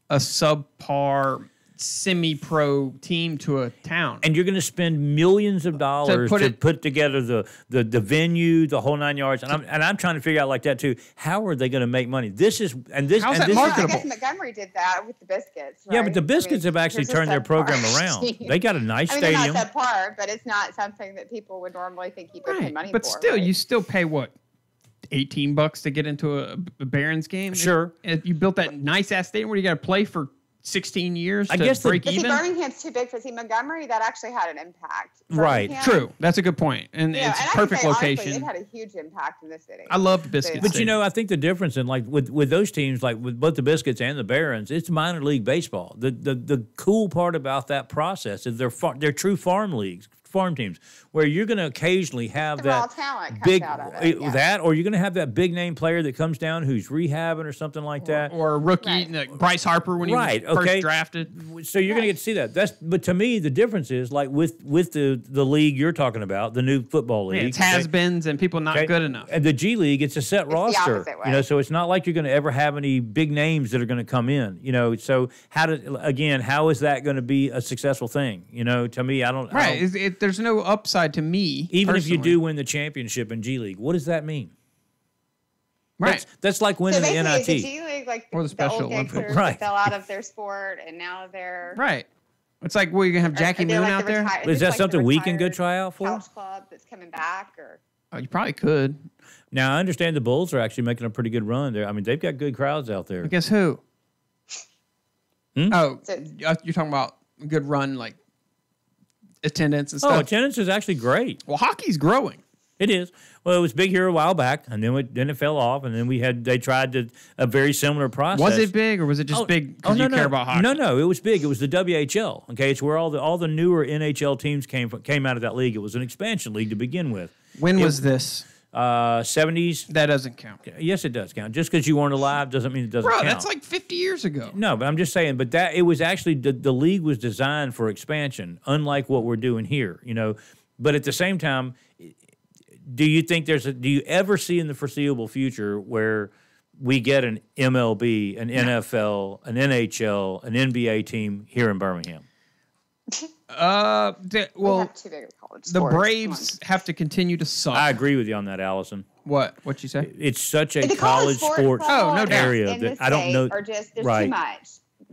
a subpar semi-pro team to a town? And you're going to spend millions of dollars to put together the venue, the whole 9 yards. And I'm trying to figure out like that too. How are they going to make money? How's that I marketable? guess Montgomery did that with the Biscuits. Yeah, right? but the Biscuits have actually here's a turned their subpar program around. team. They got a nice I mean, stadium. they're not subpar, but it's not something that people would normally think you could pay money But for. still, right? you still pay what? $18 to get into a Barons game? Sure. If you built that nice ass stadium where you got to play for 16 years I to guess break But see, even. Birmingham's too big for Montgomery. That actually had an impact. Right. Birmingham, True. That's a good point. And you know, it's and a I can perfect say, honestly, location. it had a huge impact in the city. I love the Biscuits. But you know, I think the difference in like with those teams, like with both the Biscuits and the Barons, it's minor league baseball. The cool part about that process is they're true farm leagues, farm teams, where you're going to occasionally have The raw that talent comes big out of it, yeah. that, or you're going to have that big name player that comes down who's rehabbing or something like that. Or a rookie, Right. like Bryce Harper when he was first okay. drafted. So you're going to get to see that. But to me, the difference is like with the league you're talking about, the new football league. Yeah, it's has-beens and people not Okay? good enough. And the G League, it's a set the roster. opposite way. You know, so it's not like you're going to ever have any big names that are going to come in. You know, so how is that going to be a successful thing? You know, to me, I don't. Right. There's no upside to me. Even if you personally. do win the championship in G League, what does that mean? Right. That's like So winning the basically, NIT. the G League, like Or the the Special old Olympics. gangsters Right. that fell out of their sport, and now they're Right. It's like, well, you're going to have Jackie they're Moon like out the there? retired- Is it's that like the something we can go retired try out for? Couch club that's coming back, or Oh, you probably could. Now I understand the Bulls are actually making a pretty good run there. I mean, they've got good crowds out there. I guess who? Oh, So- you're talking about a good run, like attendance and Oh, stuff. attendance is actually great. Well, hockey's growing. It is. Well, it was big here a while back, and then it fell off, and then they tried a very similar process. Was it big, or was it just big because you care about hockey? No, it was big. It was the WHL. Okay, it's where all the newer NHL teams came out of that league. It was an expansion league to begin with. When was this? 70s. That doesn't count. Yes, it does count. Just because you weren't alive doesn't mean it doesn't Bro, count. that's like 50 years ago. No, but I'm just saying. But it was actually the league was designed for expansion, unlike what we're doing here. You know, but at the same time, do you think do you ever see in the foreseeable future where we get an MLB, an NFL, an NHL, an NBA team here in Birmingham? We Well, have too big of college the sports. Braves have to continue to suck. I agree with you on that, Allison. What'd you say? It's such a The college sports Oh, no doubt. area in the that I don't state know. Are just there's Right. too much.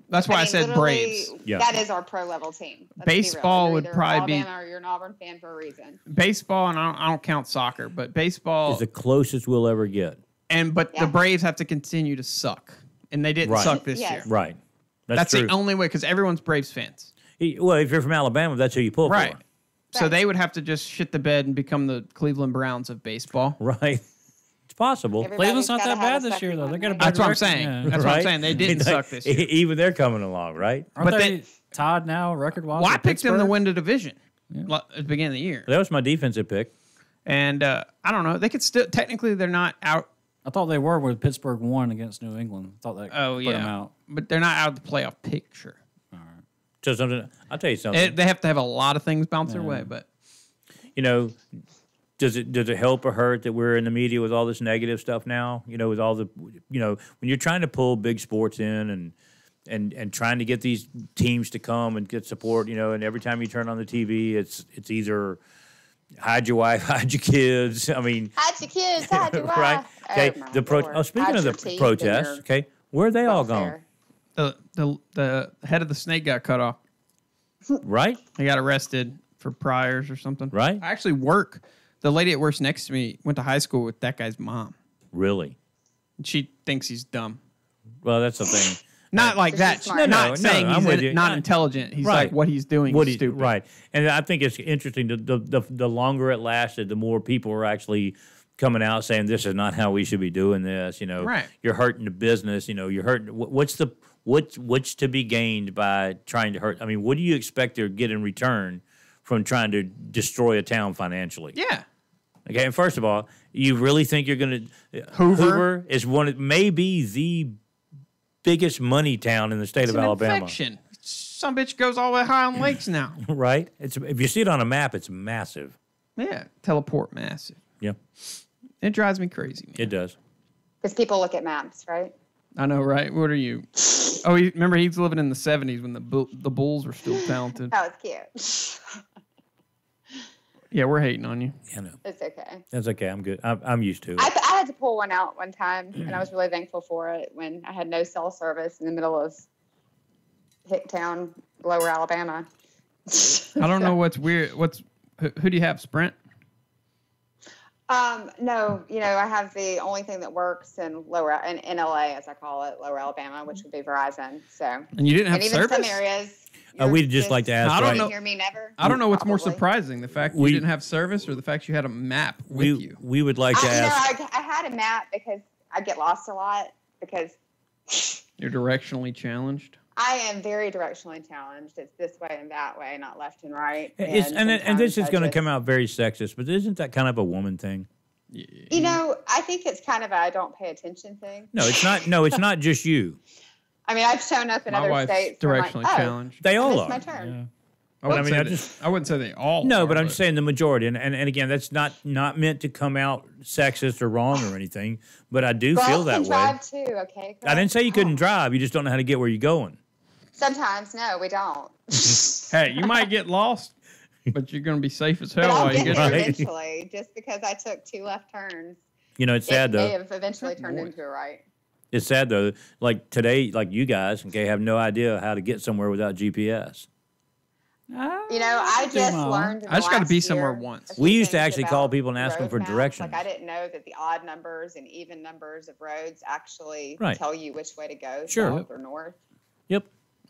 That's why I mean, said literally, Braves. Yeah. That is our pro level team. Let's be real. Baseball You're would either probably be- Alabama or you're an Auburn fan for a reason. Baseball, and I don't count soccer, but baseball Is the closest we'll ever get. but Yeah. the Braves have to continue to suck, and they didn't Right. suck this Yes. year. Right. That's true. the only way because everyone's Braves fans, Well, if you're from Alabama, that's who you pull right? for. So they would have to just shit the bed and become the Cleveland Browns of baseball. Right. It's possible. Everybody's Cleveland's not gotta that have bad this second year, though. one, They got a right? better That's what I'm record, saying. yeah. That's what I'm saying. They didn't suck this year. Even they're coming along, right? Aren't But they tied now record-wise? Well, I with picked them to Pittsburgh? win the division at the beginning of the year, That was my defensive pick. and I don't know. They could still technically they're not out. I thought they were when Pittsburgh won against New England. I thought that Oh put them yeah, out. but they're not out of the playoff picture. So something, I'll tell you something. They have to have a lot of things bounce their way, but You know, does it help or hurt that we're in the media with all this negative stuff now? You know, with all the, when you're trying to pull big sports in and trying to get these teams to come and get support, and every time you turn on the TV, it's either hide your wife, hide your kids. I mean, Hide your kids, hide your wife. right? Okay. Oh, my Lord. Speaking Hide of your the teeth and protests, your okay, where are they all gone? welfare. the head of the snake got cut off. Right? He got arrested for priors or something. Right. I actually work. The lady that works next to me went to high school with that guy's mom. Really? She thinks he's dumb. Well, that's the thing. Not like She's that. smart. Not saying I'm with you. he's not intelligent. He's Right. like what he's doing is stupid. Right. And I think it's interesting. The longer it lasted, the more people are actually coming out saying this is not how we should be doing this. Right. You're hurting the business. You're hurting. What's to be gained by trying to hurt? I mean, what do you expect to get in return from trying to destroy a town financially? Yeah. Okay. And first of all, you really think you're going to Hoover is maybe the biggest money town in the state It's of an Alabama. infection. Some bitch goes all the way high on lakes now. Right? If you see it on a map, it's massive. Yeah. Teleport massive. Yeah, It drives me crazy, man. it does. Because people look at maps, right? I know, right? What are you? Oh, remember he's living in the 70s when the Bulls were still talented. That was cute. Yeah, we're hating on you. I know. It's okay. That's okay. I'm good. I'm used to it. I had to pull one out one time, and I was really thankful for it when I had no cell service in the middle of Hicktown, Lower Alabama. I don't know what's weird. Who do you have? Sprint? No, I have the only thing that works in LA, as I call it, Lower Alabama, which would be Verizon. So, And you didn't have and even service? some areas. We'd just like to ask. I don't You know. hear me never? I don't know what's more Probably. surprising, the fact you didn't have service or the fact you had a map with you. We would like to ask. I had a map because I get lost a lot because You're directionally challenged. I am very directionally challenged. It's this way and that way, not left and right. And this sometimes is I going to just- come out very sexist, but isn't that kind of a woman thing? I think it's kind of a I don't pay attention thing. No, it's not. No, it's not just you. I mean, I've shown up in My other wife's states. where I'm directionally like, challenged. They I all missed are. my turn. I wouldn't, I mean, I wouldn't say they all. No, are, but I'm just saying the majority, and again, that's not meant to come out sexist or wrong or anything. But I do feel Girls that can way. drive too, okay? I didn't say you couldn't drive. You just don't know how to get where you're going. Sometimes, no, we don't. Hey, you might get lost, but you're going to be safe as But hell I'll while you get get there there. eventually. Just because I took 2 left turns, It's sad it may though. have eventually turned into a right. It's sad though. Like today, like you guys, okay, have no idea how to get somewhere without GPS. I just learned. I just got to be somewhere once. We used to actually call people and ask them for directions. Like I didn't know that the odd numbers and even numbers of roads actually Right. tell you which way to go, Sure. south or north, Yep.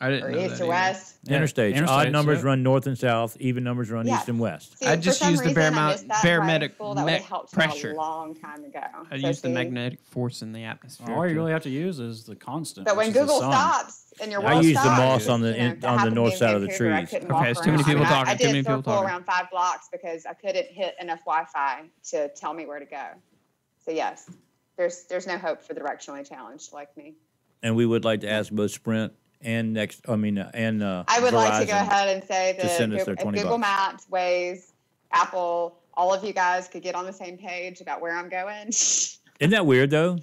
I didn't or know east that or either. west. Interstates. Odd interstates, numbers yep. run north and south. Even numbers run Yeah. east and west. See, I for just some used the reason, I missed that in high barometric school. That would have helped me pressure. a long time ago. I So use the see, magnetic force in the atmosphere. All you to- really have to use is the constant. But when which is the Google sun. stops and your I world use the stops, moss on the that on the happened to north me in side of the Vancouver. I trees. couldn't Okay, walk it's too many around. people I talking, I too did many a people circle talking. around 5 blocks because I couldn't hit enough Wi-Fi to tell me where to go. So yes, there's no hope for the directionally challenged like me. And we would like to ask both Sprint and I would like to go Verizon ahead and say to send us that their if 20 Google bucks. Maps, Waze, Apple, all of you guys could get on the same page about where I'm going. Isn't that weird though?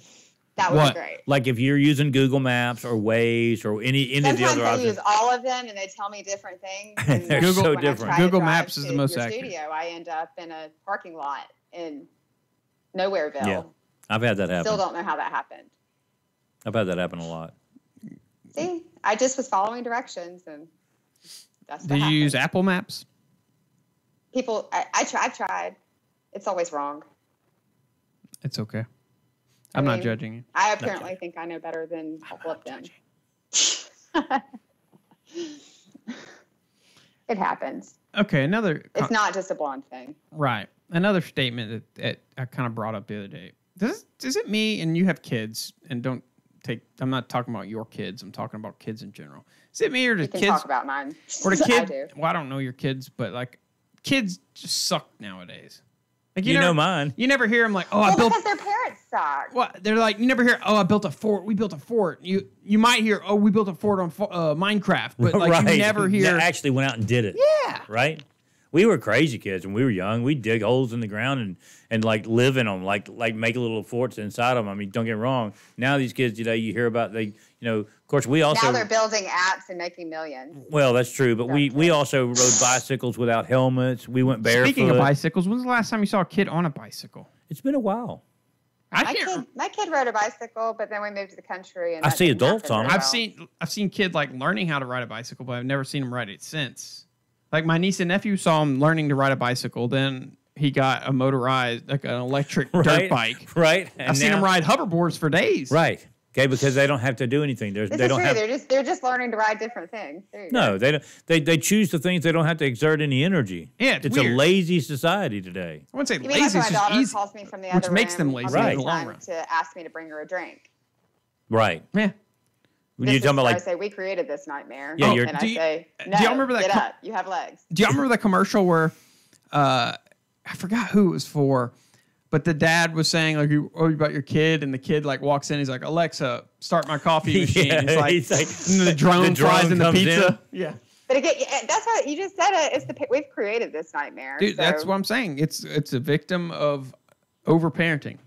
That was What? great. Like if you're using Google Maps or Waze or any of the Sometimes other I options. use all of them, and they tell me different things. And they're Google- so when I different. try to Google drive Maps is to the most your accurate. studio, I end up in a parking lot in Nowhereville. Yeah, I've had that happen. Still don't know how that happened. I've had that happen a lot. See, I just was following directions, and that's what Did you use happened. Apple Maps? People, I've tried. It's always wrong. It's okay. I'm not mean, judging you. I apparently think I know better than all of them. It happens. Okay, another. It's not just a blonde thing. Right. Another statement that I kind of brought up the other day. Is it me, and you have kids, and don't take, I'm not talking about your kids, I'm talking about kids in general. Is it me or the You can kids? talk about mine. Or the I kid? do. Well, I don't know your kids, but like kids just suck nowadays. Like You know mine. You never hear them like, oh, I Well, built. because their parents suck. What they're like, you never hear, oh, I built a fort. We built a fort. You might hear, oh, we built a fort on Minecraft, but like you never hear. That actually went out and did it. Yeah. Right? We were crazy kids when we were young. We'd dig holes in the ground and like live in them, like make little forts inside them. I mean, don't get me wrong. Now these kids today, you hear about of course we also. Now they're building apps and making millions. Well, that's true, but we also rode bicycles without helmets. We went barefoot. Speaking of bicycles, when's the last time you saw a kid on a bicycle? It's been a while. My kid rode a bicycle, but then we moved to the country. And I that see didn't adults happen on very it. well. I've seen kid like learning how to ride a bicycle, but I've never seen them ride it since. Like my niece and nephew saw him learning to ride a bicycle, then he got a motorized, like an electric dirt bike. Right. I've seen him ride hoverboards for days. Right. Okay, because they don't have to do anything. This They is don't true. have. They're just learning to ride different things. There you No, go. they don't. They choose the things they don't have to exert any energy. Yeah, it's a weird. lazy society today. I wouldn't say You mean lazy, like it's my just daughter easy. calls me from the which other makes them room lazy all Right. in the the long time run. to ask me to bring her a drink. Right. Yeah. When This you're is talking about where like I say we created this nightmare. Yeah, and I say, no, do y'all remember that get co- up. You have legs. Do y'all remember that commercial where I forgot who it was for, but the dad was saying like, you about your kid, and the kid like walks in, he's like, Alexa, start my coffee machine. Yeah, It's like, he's and the drone flies in the comes pizza. in. Yeah. But again, that's what you just said. We've created this nightmare. Dude, so- that's what I'm saying. It's a victim of overparenting.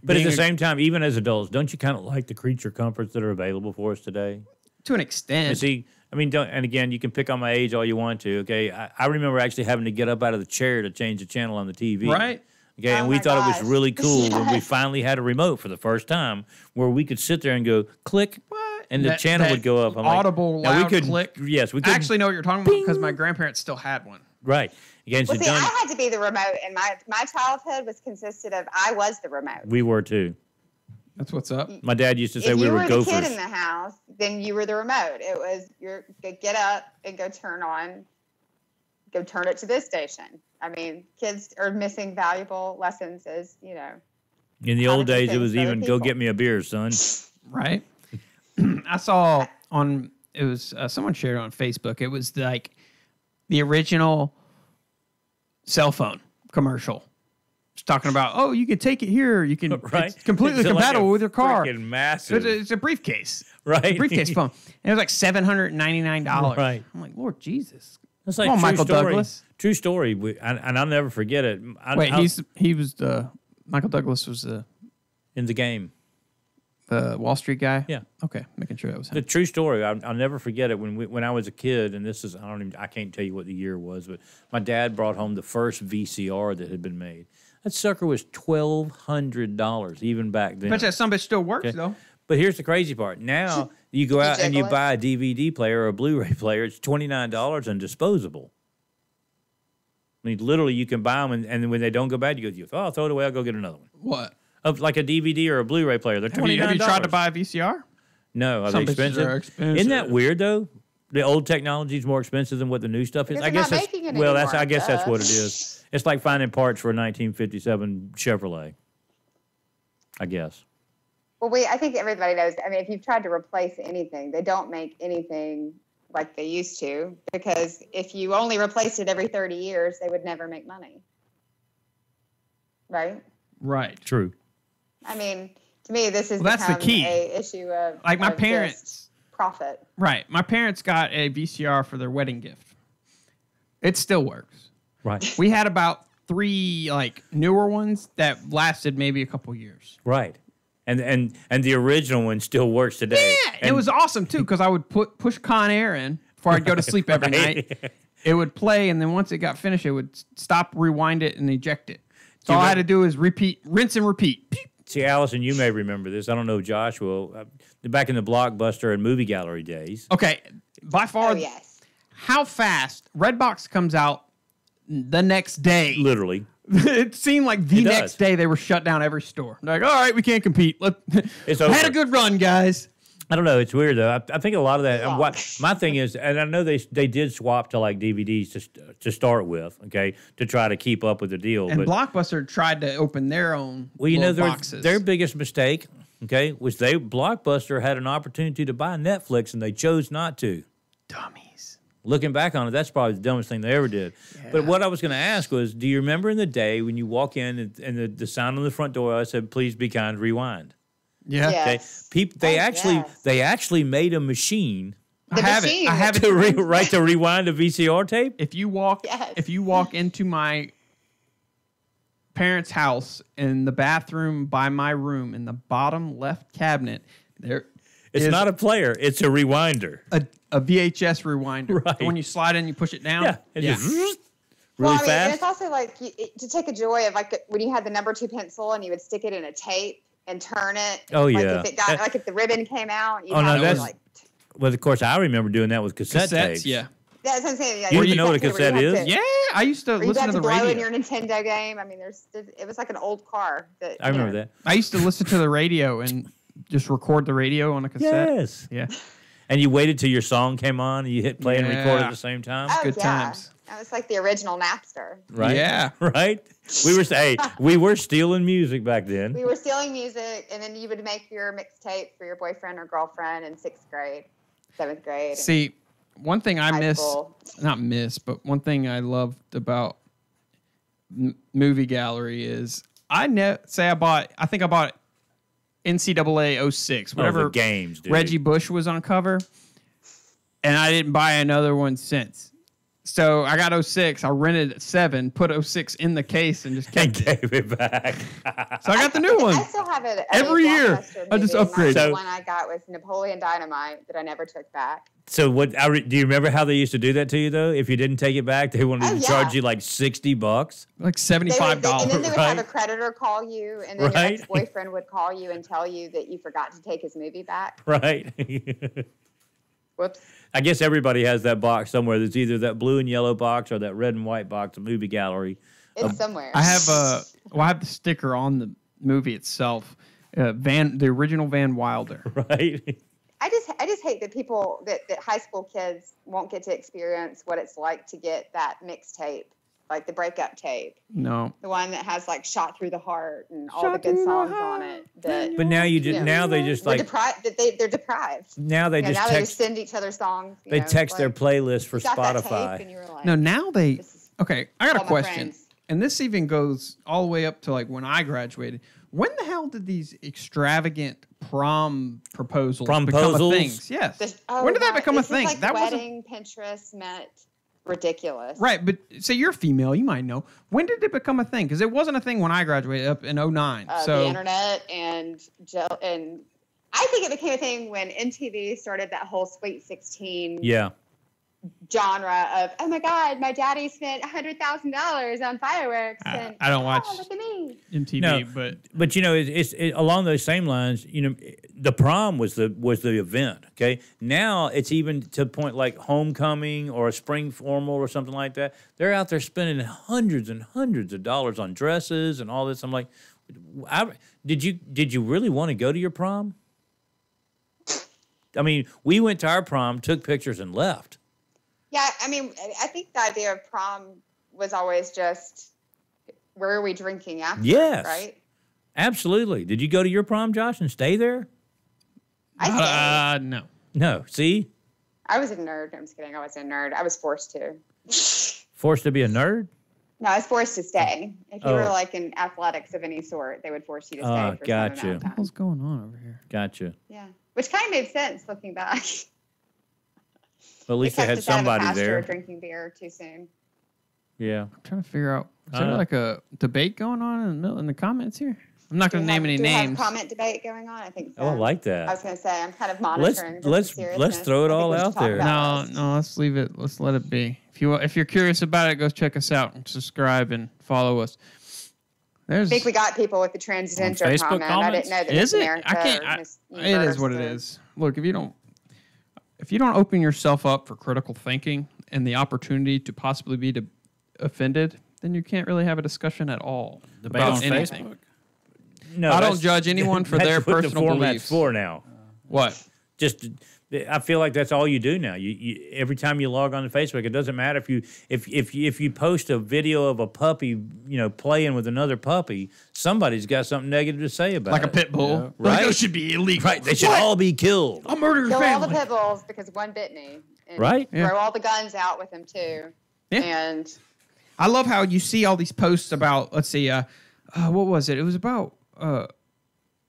But at Being the same time, even as adults, don't you kind of like the creature comforts that are available for us today? to an extent. And see, I mean, don't. And again, you can pick on my age all you want to. Okay, I remember actually having to get up out of the chair to change the channel on the TV. Right. Okay, Oh and we my thought it gosh. was really cool when we Yes. finally had a remote for the first time, where we could sit there and go click, What? and the That- channel that would go up. I'm audible, like, now loud we couldn't, click. Yes, we I couldn't. actually know what you're talking about because my grandparents still had one. Right. Again, Well, so see, I done, had to be the remote, and my childhood was consisted of I was the remote. we were too. That's what's up. My dad used to say If we you were were the gophers. kid in the house, then you were the remote. It was get up and go turn it to this station. I mean, kids are missing valuable lessons as, In the how old to do days, it things was for other even go people. get me a beer, son. Right. I saw on it was someone shared it on Facebook. It was like the original cell phone commercial. It's talking about, oh, you can take it here. You can Right. it's completely It's like compatible a with your car. freaking massive. It's a briefcase. Right. A briefcase phone. And it was like $799. Right. I'm like, Lord Jesus. That's like Come on, true Michael story. Douglas. True story. And I'll never forget it. Wait, he was the Michael Douglas was the in the game. Wall Street guy. Yeah. Okay, making sure that was him. The true story. I'll never forget it. When I was a kid, and this is I can't tell you what the year was, but my dad brought home the first VCR that had been made. That sucker was $1,200 even back then. But that some bitch still works Okay. though. But here's the crazy part. Now you go out and you jiggle it? buy a DVD player or a Blu-ray player. It's $29 and disposable. I mean, literally, you can buy them, and when they don't go bad, you go, "Oh, I'll throw it away. I'll go get another one." What? Of like a DVD or a Blu-ray player, they're $29. Have you tried to buy a VCR? No, are Some they bitches expensive? are expensive. Isn't that weird though? The old technology is more expensive than what the new stuff is. Because I they're guess not that's making it well. anymore, I guess that's duh. what it is. It's like finding parts for a 1957 Chevrolet. I guess. Well, I think everybody knows. I mean, if you've tried to replace anything, they don't make anything like they used to, because if you only replaced it every 30 years, they would never make money. Right? Right. True. I mean, to me, this is Well, that's the key. a issue of Like my of parents- just profit. Right. My parents got a VCR for their wedding gift. It still works. Right. We had about 3 like newer ones that lasted maybe a couple years. Right. And the original one still works today. Yeah, and it was awesome too because I would push Con Air in before I'd go to sleep every night. It would play, and then once it got finished, it would stop, rewind it, and eject it. So all I had to do is rinse and repeat. See, Allison, you may remember this. I don't know if Josh will. Back in the Blockbuster and movie gallery days. Okay, by far, yes. How fast Redbox comes out the next day? Literally. It seemed like the next day they were shut down every store. They're like, all right, we can't compete. It's over. Had a good run, guys. I don't know. It's weird though. I think a lot of that. My thing is, and I know they did swap to like DVDs to start with, okay, to try to keep up with the deal. And but Blockbuster tried to open their own. Well, you know, boxes. their biggest mistake, okay, was Blockbuster had an opportunity to buy Netflix and they chose not to. Dummies. Looking back on it, that's probably the dumbest thing they ever did. Yeah. But what I was going to ask was, do you remember in the day when you walk in and the sound on the front door, I said, "Please be kind, rewind." Yeah. Yes. They actually made a machine. I have it to rewind a VCR tape. If you walk into my parents' house in the bathroom by my room in the bottom left cabinet, it's not a player, it's a rewinder. A VHS rewinder. Right. When you slide in, you push it down. Yeah. Just really fast. fast. And it's also like to take a joy of like when you had the number 2 pencil and you would stick it in a tape and turn it. Oh, like yeah. If it got if the ribbon came out. Well, of course, I remember doing that with cassette tapes. Yeah. That's what I'm saying. Yeah, You even know what a cassette is? Yeah, I used to listen to the radio. in your Nintendo game. I mean, it was like an old car. I remember that. I used to listen to the radio and just record the radio on a cassette. Yes. Yeah. And you waited till your song came on and you hit play and record at the same time? Oh, Good times. That was like the original Napster. Right? Yeah. Right? We were stealing music back then. We were stealing music, and then you would make your mixtape for your boyfriend or girlfriend in 6th grade, 7th grade. See, one thing I but one thing I loved about movie gallery is I think I bought NCAA 06, whatever the games, dude. Reggie Bush was on cover, and I didn't buy another one since. So I got 06. I rented 7, put 06 in the case, and just kept it. Gave it back. So I got the new one. I still have it every year. I just upgrade. The one I got was Napoleon Dynamite that I never took back. So do you remember how they used to do that to you though? If you didn't take it back, they wanted to charge you like $60, like $75. And then they would have a creditor call you, and then your ex-boyfriend would call you and tell you that you forgot to take his movie back. Right. Whoops. I guess everybody has that box somewhere. There's either that blue and yellow box or that red and white box, a movie gallery. It's somewhere. I have I have the sticker on the movie itself. The original Van Wilder. Right. I just hate that that high school kids won't get to experience what it's like to get that mixtape, like the breakup tape. No. The one that has like Shot Through the Heart and all the good songs on it. But now now they just like they're deprived. Now they just they send each other songs. They text their playlist for Spotify. No, now they okay. I got a question, and this even goes all the way up to like when I graduated. When the hell did these extravagant prom proposals become a thing? Yes. When did that become a thing? Like that wedding Pinterest meant ridiculous. Right, but say you're female, you might know. When did it become a thing? Because it wasn't a thing when I graduated up in 09. The internet and I think it became a thing when MTV started that whole Sweet 16 genre of, oh my God, my daddy spent $100,000 on fireworks. And I don't watch look at me. MTV, but you know, it's along those same lines. You know, the prom was the event. Okay, now it's even to the point like homecoming or a spring formal or something like that. They're out there spending hundreds and hundreds of dollars on dresses and all this. I'm like, did you really want to go to your prom? I mean, we went to our prom, took pictures, and left. Yeah, I mean, I think the idea of prom was always just, where are we drinking after? Yes. Right? Absolutely. Did you go to your prom, Josh, and stay there? I stayed. No. No. See? I was a nerd. I'm just kidding. I wasn't a nerd. I was forced to. Forced to be a nerd? No, I was forced to stay. If you were like in athletics of any sort, they would force you to stay for gotcha. some amount of time. What was going on over here? Gotcha. Yeah. Which kind of made sense looking back. Well, at least they had somebody there. Drinking beer too soon. Yeah. I'm trying to figure out. Is there like a debate going on in the comments here? I'm not going to name any Do we have names. comment debate going on? I think so. Oh, I like that. I was going to say, I'm kind of monitoring. Let's throw it all out there. No, let's leave it. Let's let it be. If you're curious about it, go check us out and subscribe and follow us. I think we got people with the transgender Facebook comment. I didn't know that Miss America It is what it is. Look, if you don't open yourself up for critical thinking and the opportunity to possibly be offended, then you can't really have a discussion at all about anything. Facebook? No, I don't judge anyone for their what personal the format's beliefs. for now. What? Just, I feel like that's all you do now. You every time you log on to Facebook, it doesn't matter if you post a video of a puppy, playing with another puppy, somebody's got something negative to say about it. Like a pit bull, yeah. Right? Those should be illegal. Right? They should all be killed. I'll murder your Kill family. all the pit bulls because one bit me. And Right? Throw all the guns out with them too. Yeah. And I love how you see all these posts about. Let's see, what was it? It was about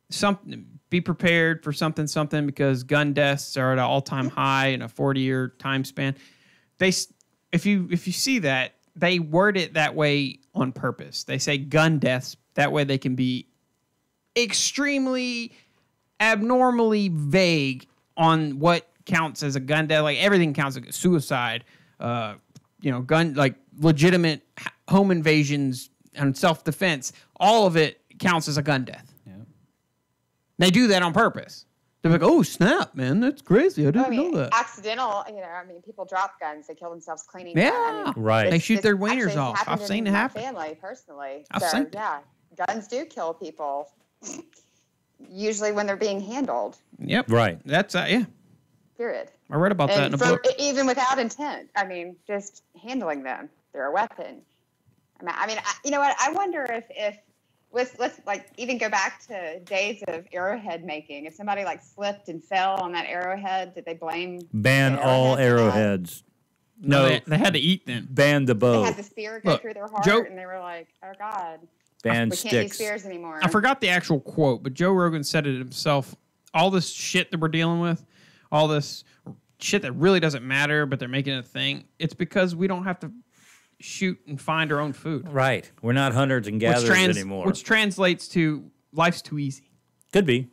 something. Be prepared for something because gun deaths are at an all-time high in a 40-year time span. If you see that, they word it that way on purpose. They say gun deaths that way they can be extremely abnormally vague on what counts as a gun death. Like everything counts as suicide. Gun like legitimate home invasions and self-defense. All of it counts as a gun death. They do that on purpose. They're like, "Oh snap, man, that's crazy! I didn't know that." Accidental, people drop guns. They kill themselves cleaning. Yeah, right. They shoot their wieners off. I've seen it happen. Family, personally. I've seen it. Yeah, guns do kill people. Usually when they're being handled. Yep. Right. That's yeah. Period. I read about that in a book. Even without intent. Just handling them. They're a weapon. You know what? I wonder if let's even go back to days of arrowhead making. If somebody slipped and fell on that arrowhead, did they ban all arrowheads? No, they had to eat them. Ban the bow. They had the spear go through their heart, and they were like, "Oh God, ban we sticks. can't use spears anymore." I forgot the actual quote, but Joe Rogan said it himself. All this shit that we're dealing with, all this shit that really doesn't matter, but they're making it a thing. It's because we don't have to shoot and find our own food. Right. We're not hunters and gatherers anymore. Which translates to life's too easy. Could be.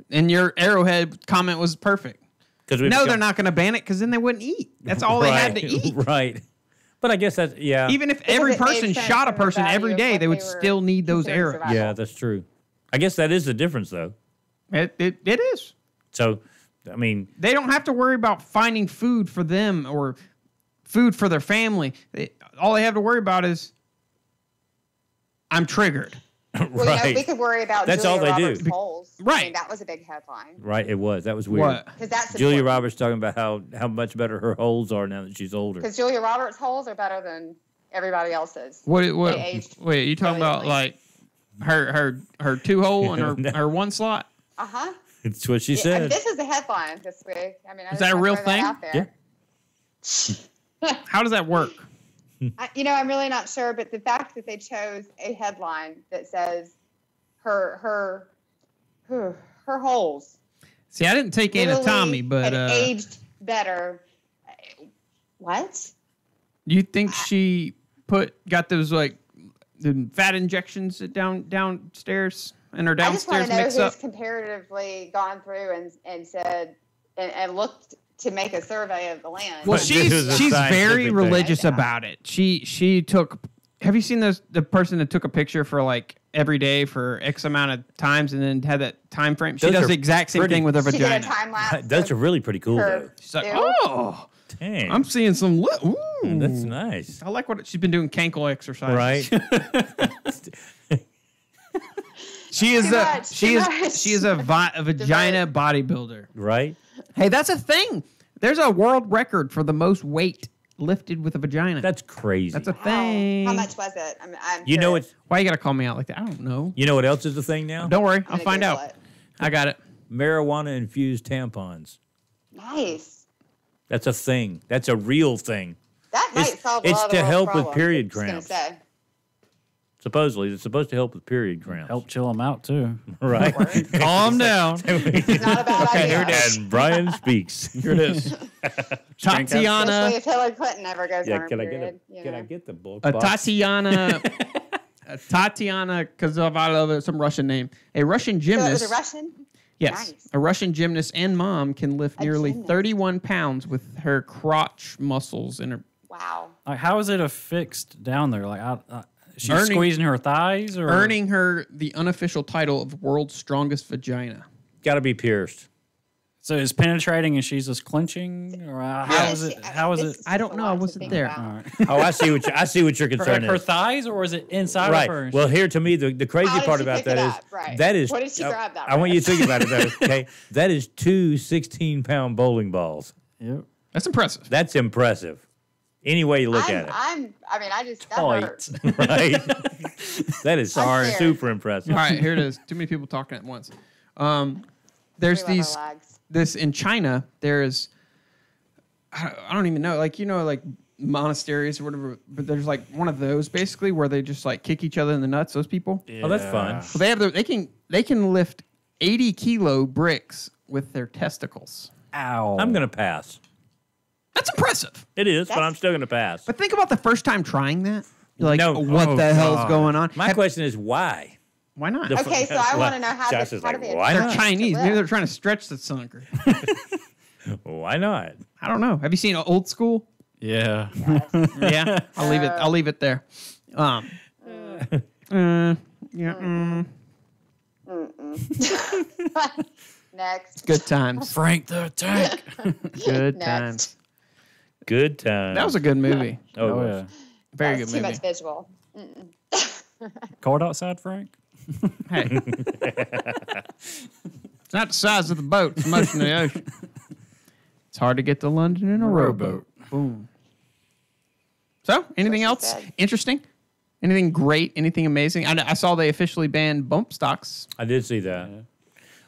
And your arrowhead comment was perfect. They're not going to ban it because then they wouldn't eat. That's all they had to eat. Right. But I guess that's, yeah. Even if every person shot a person every day, they would still need those arrows. Yeah, that's true. I guess that is the difference, though. It is. So, they don't have to worry about finding food for them or food for their family. All they have to worry about is, I'm triggered. Well, right. We could worry about that's Julia all they Roberts' do. holes. Right. That was a big headline. Right, it was. That was weird. What? Because that's Julia important. Roberts talking about how much better her holes are now that she's older. Because Julia Roberts' holes are better than everybody else's. Wait, you talking about her 2-hole and her 1 slot? Uh-huh. It's what she said. This is the headline this week. Is that a real thing? Yeah. How does that work? I'm really not sure, but the fact that they chose a headline that says her holes. See, I didn't take anatomy, but had aged better. What? You think she got those the fat injections downstairs in her downstairs mix-up? I just want to know who's comparatively gone through and said and looked to make a survey of the land. Well, she's very religious about it. She took. Have you seen the person that took a picture for every day for X amount of times and then had that time frame? She does the exact same thing with her vagina. She did a time lapse. Those are really pretty cool, though. She's like, oh, dang, I'm seeing some. Ooh, that's nice. I like what she's been doing. Cankle exercise, right? She is a vagina bodybuilder, right? Hey, that's a thing. There's a world record for the most weight lifted with a vagina. That's crazy. That's a thing. How much was it? I'm you know it's why you gotta call me out like that? I don't know. You know what else is a thing now? Don't worry, I'll find out. I got it. Marijuana infused tampons. Nice. That's a thing. That's a real thing. That might solve a lot of It's to help problems, with period I was cramps. gonna say. Supposedly, it's supposed to help with period cramps. Help chill them out, too. Right. Calm down. It's not a bad idea. Here it is. And Brian speaks. Here it is. Especially if Hillary Clinton ever goes on her can period. I get the book? Tatiana Tatiana Kazavalova, some Russian name. A Russian So it gymnast. was a Russian? Yes. Nice. A Russian gymnast and mom can lift nearly gymnast. 31 pounds with her crotch muscles in her. Wow. Like, how is it affixed down there? Like, she's Earning- squeezing her thighs, or Earning her the unofficial title of world's strongest vagina. Got to be pierced. So it's penetrating and she's just clenching, or how is it? How is it? I don't know. I wasn't there. All right. Oh, I see what your concern Her is. thighs, or is it inside Right. of her? Well, here to me, the crazy How did part she about pick that it is up? Right. that is. What did she grab that I want you to with? think about it though. Okay, that is two 16-pound bowling balls. Yep. That's impressive. That's impressive. Any way you look at it, I mean, that hurts. right? That is Sorry. super impressive. All right, here it is. Too many people talking at once. There's We love these. our legs. This in China. There's. I don't even know. Like like monasteries or whatever. But there's like one of those basically where they just like kick each other in the nuts. Those people. Oh, that's fun. So they have they can lift 80-kilo bricks with their testicles. Ow. I'm gonna pass. That's impressive. It is, but I'm still gonna pass. But think about the first time trying that. You're like, No. what Oh, the hell's God. going on? My question is why? Why not? The- Okay, so I want to know how Josh do is how like, do they why They're not? Chinese. lift? Maybe they're trying to stretch the sucker. Why not? I don't know. Have you seen Old School? Yeah. Yeah, I'll leave it there. Yeah. Next. Good times. Frank the Tank. Good Next. times. Good time. That was a good movie. Oh, Oh yeah. Very That's good too movie. much visual. Cold outside, Frank. Hey. It's not the size of the boat, it's the motion of the ocean. It's hard to get to London in a rowboat. Boom. So, anything she else said. interesting? Anything great? Anything amazing? I saw they officially banned bump stocks. I did see that.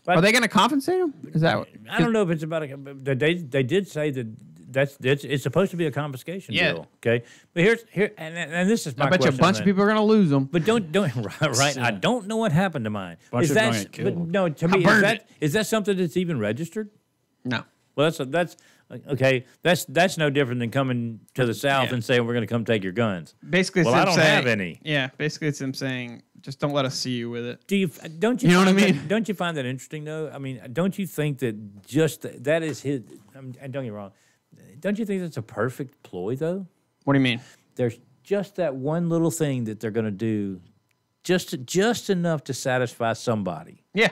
Are they going to compensate them? Is that I don't know if it's about they did say that it's supposed to be a confiscation Yeah. deal. Okay, but here and this is my I bet you a question bunch on of that. people are going to lose them. But don't right. I don't know what happened to mine. Bunch Is of them that get but killed. no? To I me, burned is that something that's even registered? No. Well, that's okay. That's no different than coming to the South Yeah. and saying we're going to come take your guns. Basically, it's Well, I them don't saying, have any. Yeah, basically, it's them saying, just don't let us see you with it. Don't you? You know what I find that- mean? Don't you find that interesting though? I mean, don't you think that just that is his? And don't get me wrong. Don't you think that's a perfect ploy though? What do you mean? There's just that one little thing that they're going to do, just enough to satisfy somebody Yeah.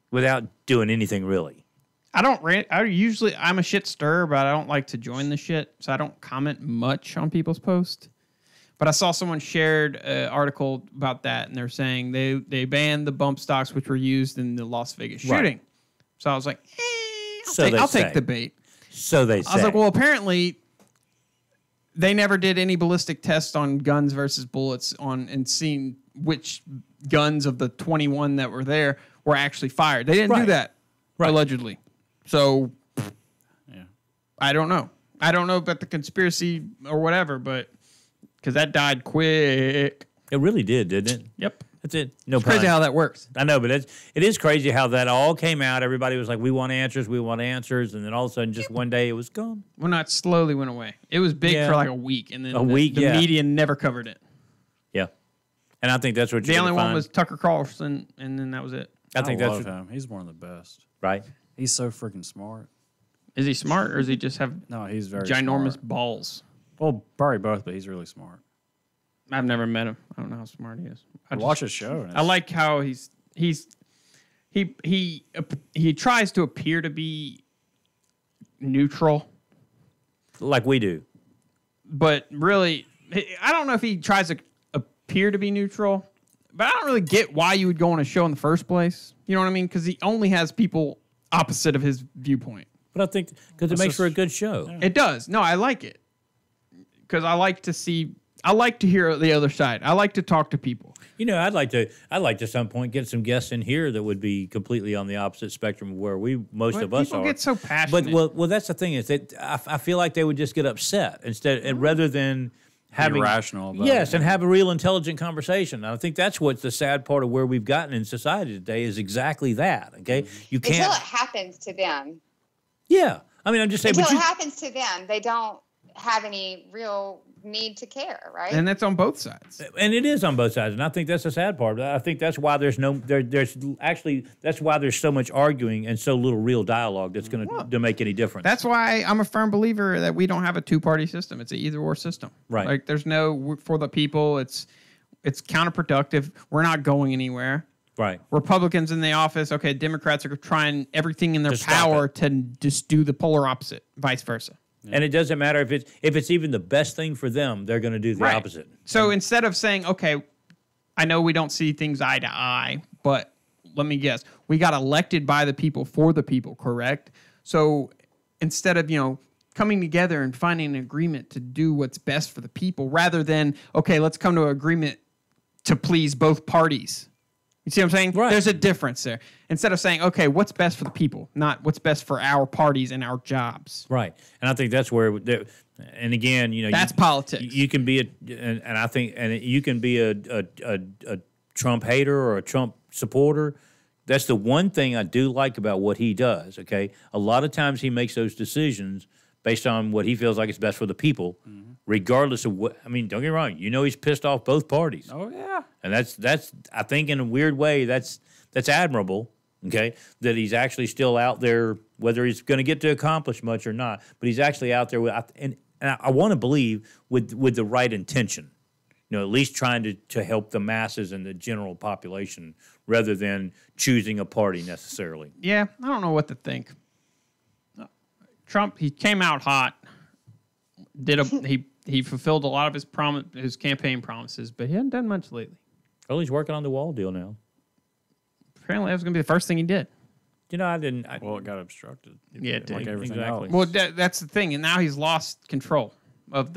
without doing anything really. I'm a shit stirrer, but I don't like to join the shit, so I don't comment much on people's posts. But I saw someone shared an article about that, and they're saying they banned the bump stocks which were used in the Las Vegas Right. shooting. So I was like, So they I'll say. take the bait. So they say. I was like, well, apparently they never did any ballistic tests on guns versus bullets and seen which guns of the 21 that were there were actually fired. They didn't do Right. that, Right. allegedly. So Yeah. I don't know. I don't know about the conspiracy or whatever, but because that died quick. It really did, didn't it? Yep. That's it. No It's crazy pun. how that works. I know, but it is crazy how that all came out. Everybody was like, "We want answers, we want answers," and then all of a sudden, just one day, it was gone. Well, not slowly went away. It was big Yeah. for like a week, and then A week, the yeah. media never covered it. Yeah, and I think that's what The you're only gonna one find. was Tucker Carlson, and then that was it. I think love that's him. He's one of the best. right. He's so freaking smart. Is he smart, or does he just have No, he's very ginormous smart. balls? Well, probably both, but he's really smart. I've never met him. I don't know how smart he is. Watch his show. and I it's- like how he tries to appear to be neutral, Like we do. but really, I don't know if he tries to appear to be neutral. But I don't really get why you would go on a show in the first place. You know what I mean? Because he only has people opposite of his viewpoint. But I think because it makes for a good show. It does. No, I like it because I like to hear the other side. I like to talk to people. You know, I'd like to at some point get some guests in here that would be completely on the opposite spectrum of where most But of us people are. get so passionate. But well, that's the thing is that I feel like they would just get upset instead, and rather than having rational about yes, it. and have a real intelligent conversation. And I think that's what's the sad part of where we've gotten in society today is exactly that. Okay, you Until can't. it happens to them. Yeah, I mean, I'm just saying. Until But it you, happens to them, they don't have any real need to care, right? And that's on both sides. And it is on both sides, and I think that's the sad part. I think that's why there's that's why there's so much arguing and so little real dialogue that's going to make any difference. That's why I'm a firm believer that we don't have a two-party system. It's an either-or system. Right. Like there's no for the people. It's counterproductive. We're not going anywhere. Right. Republicans in the office. Okay, Democrats are trying everything in their To stop power it. to just do the polar opposite, vice versa. And it doesn't matter if it's even the best thing for them, they're going to do the Right. opposite. So instead of saying, okay, I know we don't see things eye to eye, but let me guess, we got elected by the people for the people, correct? So instead of, coming together and finding an agreement to do what's best for the people, rather than, okay, let's come to an agreement to please both parties. You see what I'm saying? Right. There's a difference there. Instead of saying, okay, what's best for the people, not what's best for our parties and our jobs. Right. And I think that's where, and again, That's politics. You can be you can be a Trump hater or a Trump supporter. That's the one thing I do like about what he does. Okay, a lot of times he makes those decisions based on what he feels like is best for the people, regardless of what. I mean, don't get me wrong. He's pissed off both parties. Oh yeah. And that's I think in a weird way that's admirable, okay, that he's actually still out there, whether he's going to get to accomplish much or not, but he's actually out there and I want to believe with the right intention, at least trying to help the masses and the general population rather than choosing a party necessarily. Yeah, I don't know what to think. Trump, he came out hot. He fulfilled a lot of his campaign promises, but he hadn't done much lately. Well, he's working on the wall deal now. Apparently, that was going to be the first thing he did. Well, it got obstructed. Yeah, it did. Like everything Exactly. else. Well, that's the thing, and now he's lost control of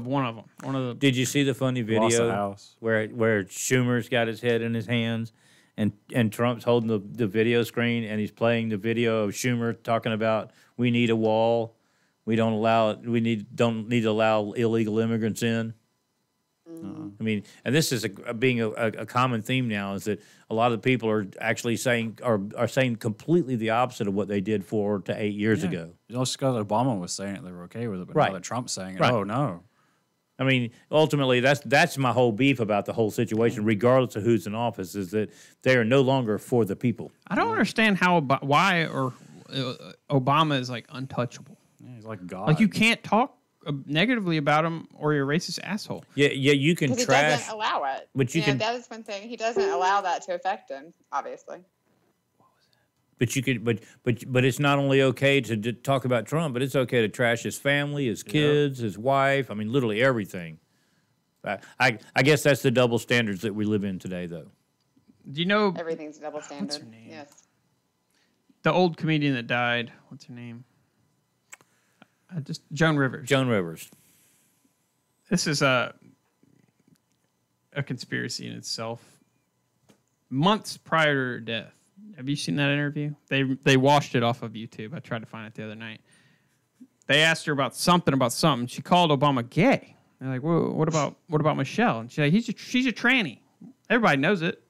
one of them. One of the Did you see the funny Lost the video house. where Schumer's got his head in his hands and Trump's holding the video screen and he's playing the video of Schumer talking about we need a wall, don't need to allow illegal immigrants in. I mean, and this is being a common theme now is that a lot of the people are actually saying are saying completely the opposite of what they did 4 to 8 years ago. Just because Obama was saying it, they were okay with it, but Right. now that Trump's saying it, Right. oh no. I mean, ultimately, that's my whole beef about the whole situation, regardless of who's in office, is that they are no longer for the people. I don't understand why Obama is like untouchable. Yeah, he's like God. Like you can't talk negatively about him or you're a racist asshole. Yeah, you can Because he trash. doesn't allow it. But you can- That is one thing. He doesn't allow that to affect him, obviously. But you could, but it's not only okay to talk about Trump, but it's okay to trash his family, his kids, his wife. I mean, literally everything. I guess that's the double standards that we live in today, though. Do you know Everything's a double standard. her name? Yes. the old comedian that died? What's her name? Just Joan Rivers. Joan Rivers. This is a conspiracy in itself. Months prior to her death, have you seen that interview? They washed it off of YouTube. I tried to find it the other night. They asked her about something. She called Obama gay. They're like, "Whoa, what about Michelle?" And she's like, she's a tranny. Everybody knows it.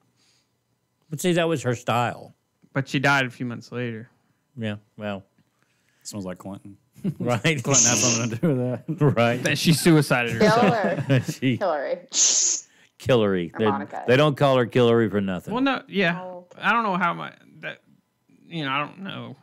But see, that was her style. But she died a few months later. Yeah, well, Smells like Clinton. right. Clinton has something to do with that. Right. That she suicided herself. Hillary. Hillary. Or Monica. They don't call her Hillary for nothing. Well, no, yeah. Oh. I don't know how I don't know.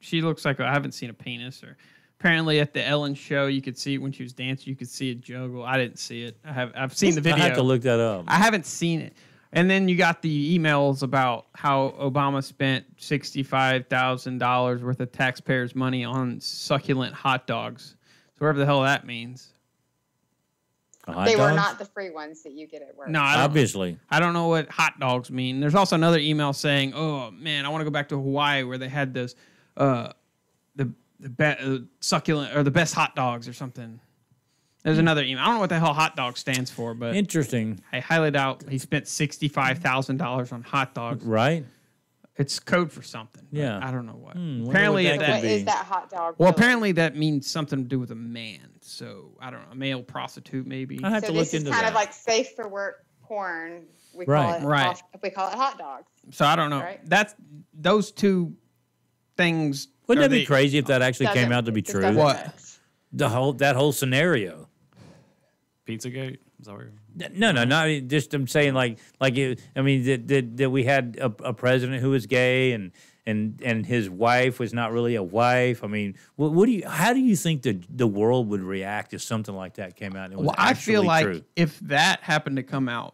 She looks like I haven't seen a penis. Or apparently at the Ellen show, you could see when she was dancing, you could see it juggle. I didn't see it. I've seen the video. I have to look that up. I haven't seen it. And then you got the emails about how Obama spent $65,000 worth of taxpayers' money on succulent hot dogs. So whatever the hell that means. Hot They were dogs? not the free ones that you get at work. No, I don't. Obviously. I don't know what hot dogs mean. There's also another email saying, "Oh man, I want to go back to Hawaii where they had those succulent or the best hot dogs or something." There's another email. I don't know what the hell hot dog stands for, but Interesting. I highly doubt he spent $65,000 on hot dogs. Right? It's code for something. but Yeah. I don't know what. wonder Apparently, what that that could What be. is that hot dog? well, really? apparently that means something to do with a man. So I don't know, a male prostitute maybe. I have So to look this is into kind that. of like safe for work porn. We Right. call it Right. We call it hot dogs. So I don't know. Right. That's those two things. Wouldn't are that be the- crazy if that actually came Doesn't- out to be it just true? doesn't What? mix. That whole scenario. Pizzagate? Is that what you're... No, not just. I'm saying that we had a president who was gay and his wife was not really a wife. I mean, how do you think the world would react if something like that came out? And it was I feel like true? if that happened to come out,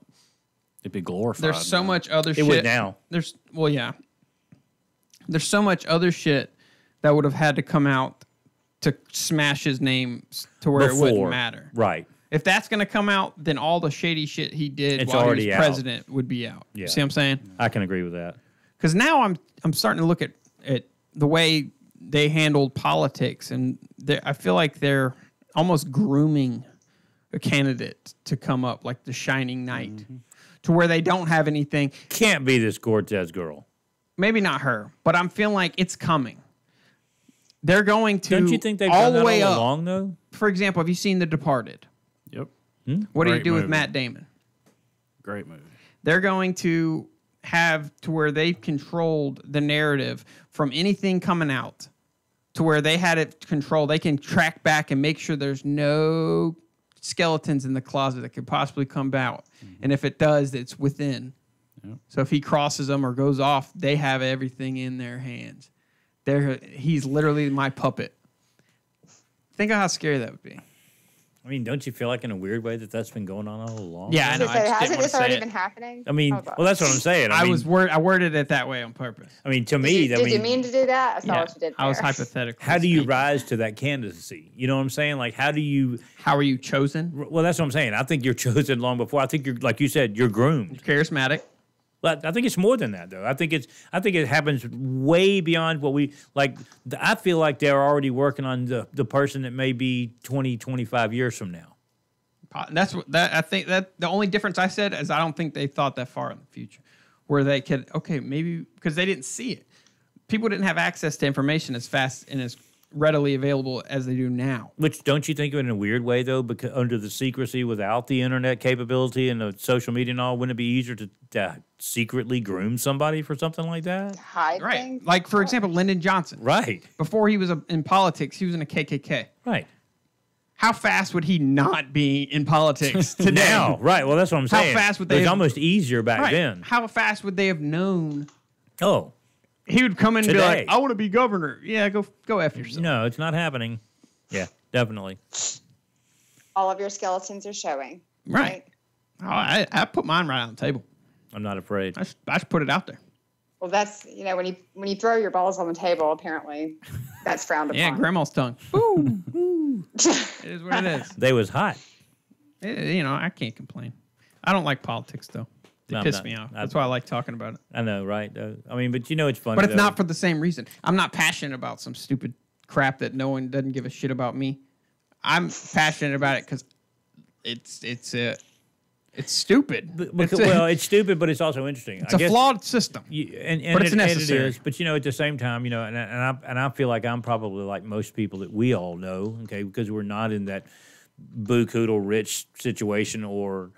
it'd be glorified. there's so much other shit. It would now. There's so much other shit that would have had to come out to smash his name to where it wouldn't matter. Right. If that's going to come out, then all the shady shit he did It's while he already was out. president would be out. Yeah. See what I'm saying? I can agree with that. Because now I'm starting to look at the way they handled politics, and I feel like they're almost grooming a candidate to come up like the shining knight, to where they don't have anything. Can't be this Cortez girl. Maybe not her, but I'm feeling like it's coming. They're going to. Don't you think they've all done the that way all up. along though? For example, have you seen The Departed? Yep. What do you Great do with movie. Matt Damon? Great movie. They're going to have to where they've controlled the narrative from anything coming out to where they had it controlled. They can track back and make sure there's no skeletons in the closet that could possibly come out. And if it does, it's within. Yep. So if he crosses them or goes off, they have everything in their hands. He's literally my puppet. Think of how scary that would be. I mean, don't you feel like in a weird way that's been going on all along? Yeah, I know. I just hasn't didn't want this to say already it. been happening? I mean, Hold on. well, that's what I'm saying. I worded it that way on purpose. I mean, to Did me, you, I did mean, you mean to do that? I saw what you did I was there. hypothetical. how do you rise to that candidacy? You know what I'm saying? Like, how do you? How are you chosen? Well, that's what I'm saying. I think you're chosen long before. I think you're, like you said, you're groomed. Charismatic. But I think it's more than that, though. I think it happens way beyond what we like. I feel like they're already working on the person that may be 20, 25 years from now. That's what I think that the only difference I said is I don't think they thought that far in the future, where they could maybe because they didn't see it. People didn't have access to information as fast and as readily available as they do now. Which don't you think of it in a weird way though? Because under the secrecy, without the internet capability and the social media and all, wouldn't it be easier to secretly groom somebody for something like that? Hide Right. things? Like for example, Lyndon Johnson. Right. Before he was in politics, he was in a KKK. Right. How fast would he not be in politics today? Now, right. Well, that's what I'm How saying. fast would It was they have- almost easier back Right. then. How fast would they have known? Oh, He would come in and be Today. like, "I want to be governor." Yeah, go F yourself. no, it's not happening. Yeah, definitely. All of your skeletons are showing. Right. Oh, I put mine right on the table. I'm not afraid. I just put it out there. Well, that's, when you throw your balls on the table, apparently that's frowned Yeah, upon. grandma's tongue. Ooh, ooh. It is what it is. They was hot. I can't complain. I don't like politics though. They No, I'm piss not. me off. That's why I like talking about it. I know, right? I mean, but it's funny. But it's though. not for the same reason. I'm not passionate about some stupid crap that no one doesn't give a shit about me. I'm passionate about it because it's stupid. It's stupid, but it's also interesting. It's a flawed system. But it's necessary. It is. But at the same time, and I feel like I'm probably like most people that we all know, okay, because we're not in that buku rich situation, or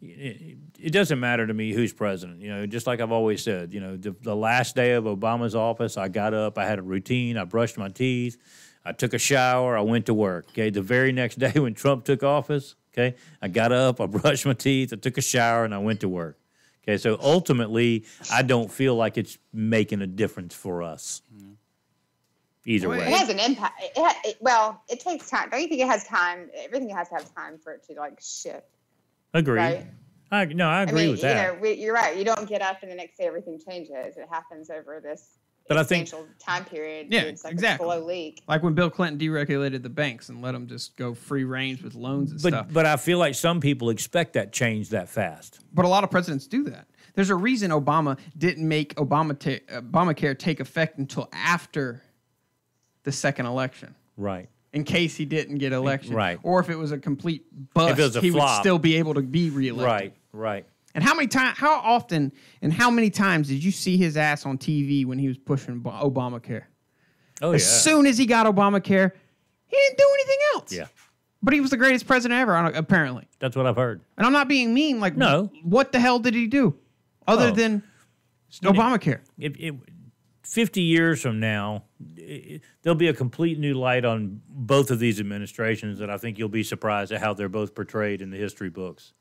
it doesn't matter to me who's president. Just like I've always said, the last day of Obama's office, I got up, I had a routine, I brushed my teeth, I took a shower, I went to work. Okay, the very next day when Trump took office, okay, I got up, I brushed my teeth, I took a shower, and I went to work. Okay, so ultimately, I don't feel like it's making a difference for us. Either way. It has an impact. It takes time. Don't you think it has time? Everything has to have time for it to shift. Agreed. Right? I agree with that. You're right. You don't get up and the next day everything changes. It happens over this But I think time period. Yeah, it's like exactly. a slow leak. Like when Bill Clinton deregulated the banks and let them just go free range with loans and stuff. But I feel like some people expect that change that fast. But a lot of presidents do that. There's a reason Obama didn't make Obamacare take effect until after the second election. Right. In case he didn't get elected. Right. Or if it was a complete bust, If it was a he would flop. still be able to be reelected. Right. And how often and how many times did you see his ass on TV when he was pushing Obamacare? Oh, As soon as he got Obamacare, he didn't do anything else. Yeah. But he was the greatest president ever, apparently. That's what I've heard. And I'm not being mean. Like, No. What the hell did he do other than Obamacare? 50 years from now, there'll be a complete new light on both of these administrations that I think you'll be surprised at how they're both portrayed in the history books.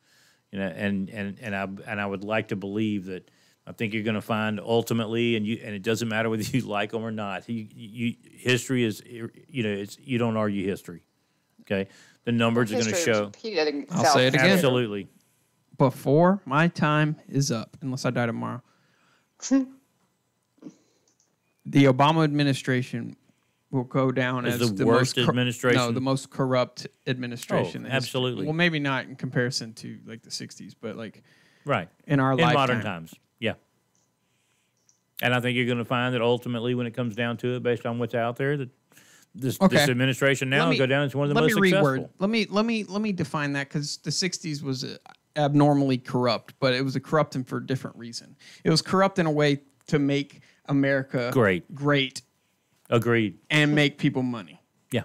You know, and I would like to believe that I think you're going to find ultimately, and it doesn't matter whether you like them or not. History is, you know, you don't argue history. Okay, the numbers are going to show. I'll say it again. Absolutely. Before my time is up, unless I die tomorrow, the Obama administration will go down as the worst administration. No, the most corrupt administration. Absolutely. Well, maybe not in comparison to like the '60s, but like in lifetime. modern times. Yeah. And I think you're going to find that ultimately, when it comes down to it, based on what's out there, that this administration now will go down as one of the most successful. Let me define that, because the '60s was abnormally corrupt, but it was a corrupting for a different reason. It was corrupt in a way to make America great. Agreed. And make people money. Yeah.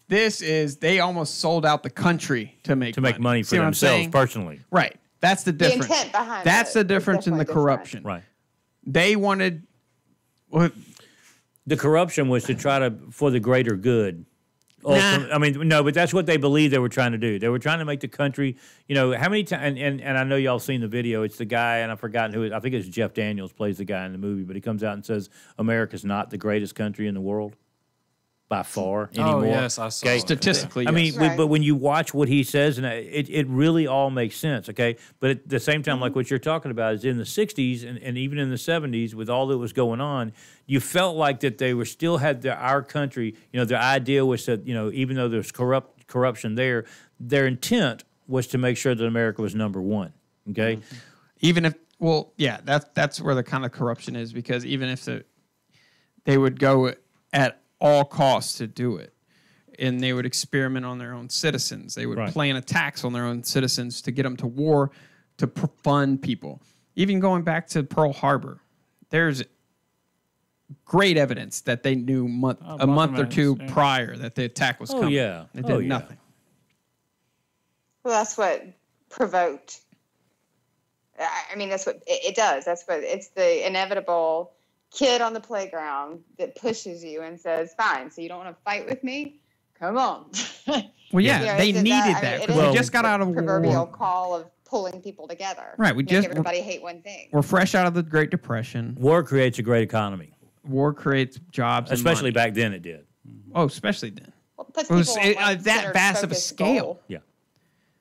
They almost sold out the country to make money for themselves personally. Right. That's the difference. The intent behind That's it the difference in the corruption. Right. They wanted. The corruption was to try to, for the greater good. I mean, no, but that's what they believed they were trying to do. They were trying to make the country, you know, how many times, and I know y'all seen the video. It's the guy, and I've forgotten who, I think it's Jeff Daniels plays the guy in the movie, but he comes out and says, America's not the greatest country in the world by far anymore. Oh, yes, I saw it. Statistically, I mean, Right. but when you watch what he says, and it really all makes sense, okay? But at the same time, like what you're talking about is in the 60s and even in the 70s, with all that was going on, you felt like that they were still had our country, you know, the idea was that, you know, even though there's corruption there, their intent was to make sure that America was number one, okay? Even if, well, yeah, that's where the kind of corruption is, because even if they would go at all costs to do it, and they would experiment on their own citizens. They would plan attacks on their own citizens to get them to war, to fund people. Even going back to Pearl Harbor, there's great evidence that they knew a month or two prior that the attack was coming. Yeah. They did nothing. Well, that's what provoked. I mean, that's what it does. That's what it's the inevitable kid on the playground that pushes you and says, "Fine, so you don't want to fight with me? Come on." Well, yeah, You know, they needed that. It We is just got out of proverbial war. call of pulling people together. Right, we Make just everybody hate one thing. We're fresh out of the Great Depression. War creates a great economy. War creates jobs, and Especially money. back then it did. Oh, especially then. Well, it puts It was people on one that centered, vast of a focused scale. goal. Yeah.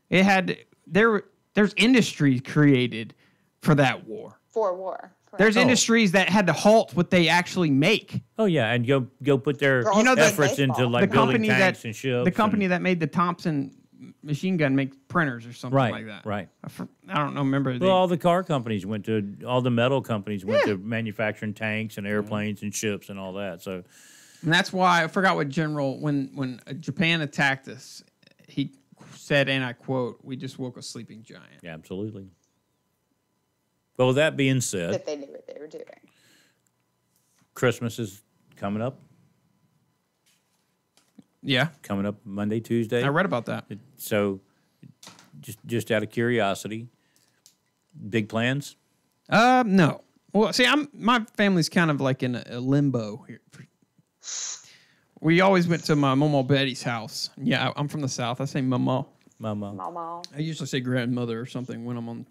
It had there's industries created for that war. For war. Correct. There's industries that had to halt what they actually make. Oh yeah, and go put their You know, efforts into baseball. like the building company tanks that and ships. the company that made the Thompson machine gun makes printers or something like that. Right. I don't know. Remember? Well, all the car companies went to, all the metal companies went to manufacturing tanks and airplanes and ships and all that. So, and that's why I forgot what general when Japan attacked us, he said, and I quote, "We just woke a sleeping giant." yeah, absolutely. Well, with that being said, That they knew what they were doing. Christmas is coming up. Yeah, Coming up Monday, Tuesday. I read about that. So, just out of curiosity, big plans? No. Well, see, my family's kind of like in a limbo here. We always went to my Mama Betty's house. Yeah, I'm from the South. I say Mama. Mama. Mama. I usually say grandmother or something when I'm on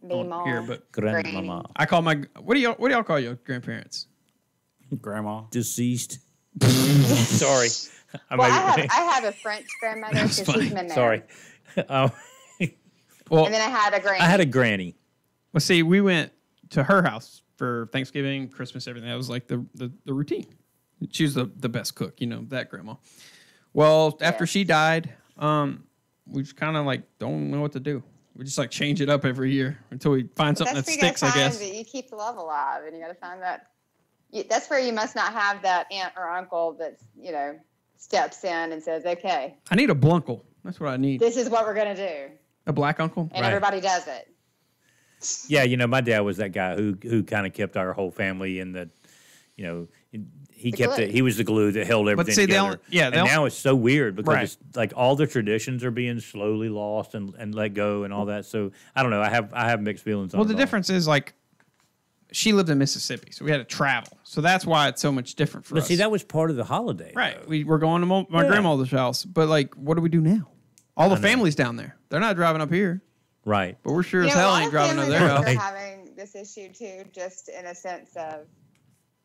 here, but Grandmama. I call my what do y'all call your grandparents? Grandma. Deceased. Sorry. Well, I have a French grandmother, so she's been there. Sorry. Well, And then I had a granny. I had a granny. well, see, we went to her house for Thanksgiving, Christmas, everything. That was like the routine. She was the best cook, you know, that grandma. Well, after she died, we just kind of like don't know what to do. We just like change it up every year until we find something that sticks, I guess. That you keep the love alive, and you got to find that. That's where you must not have that aunt or uncle that's, you know, steps in and says, "Okay, I need a blunkle. That's what I need. this is what we're gonna do," A black uncle. and everybody does it. Yeah, you know, my dad was that guy who kind of kept our whole family in the, you know, he kept glue. it. He was the glue that held everything see, together. And now it's so weird because Right. it's like all the traditions are being slowly lost and let go and all that. So I don't know. I have mixed feelings on Well, it the all. difference is like she lived in Mississippi, so we had to travel. So that's why it's so much different for us. But see, that was part of the holiday. Right. though. We were going to my grandmother's house. But, like, what do we do now? All the families down there. They're not driving up here. Right. But we're sure as hell ain't driving to their house. They're having this issue, too, just in a sense of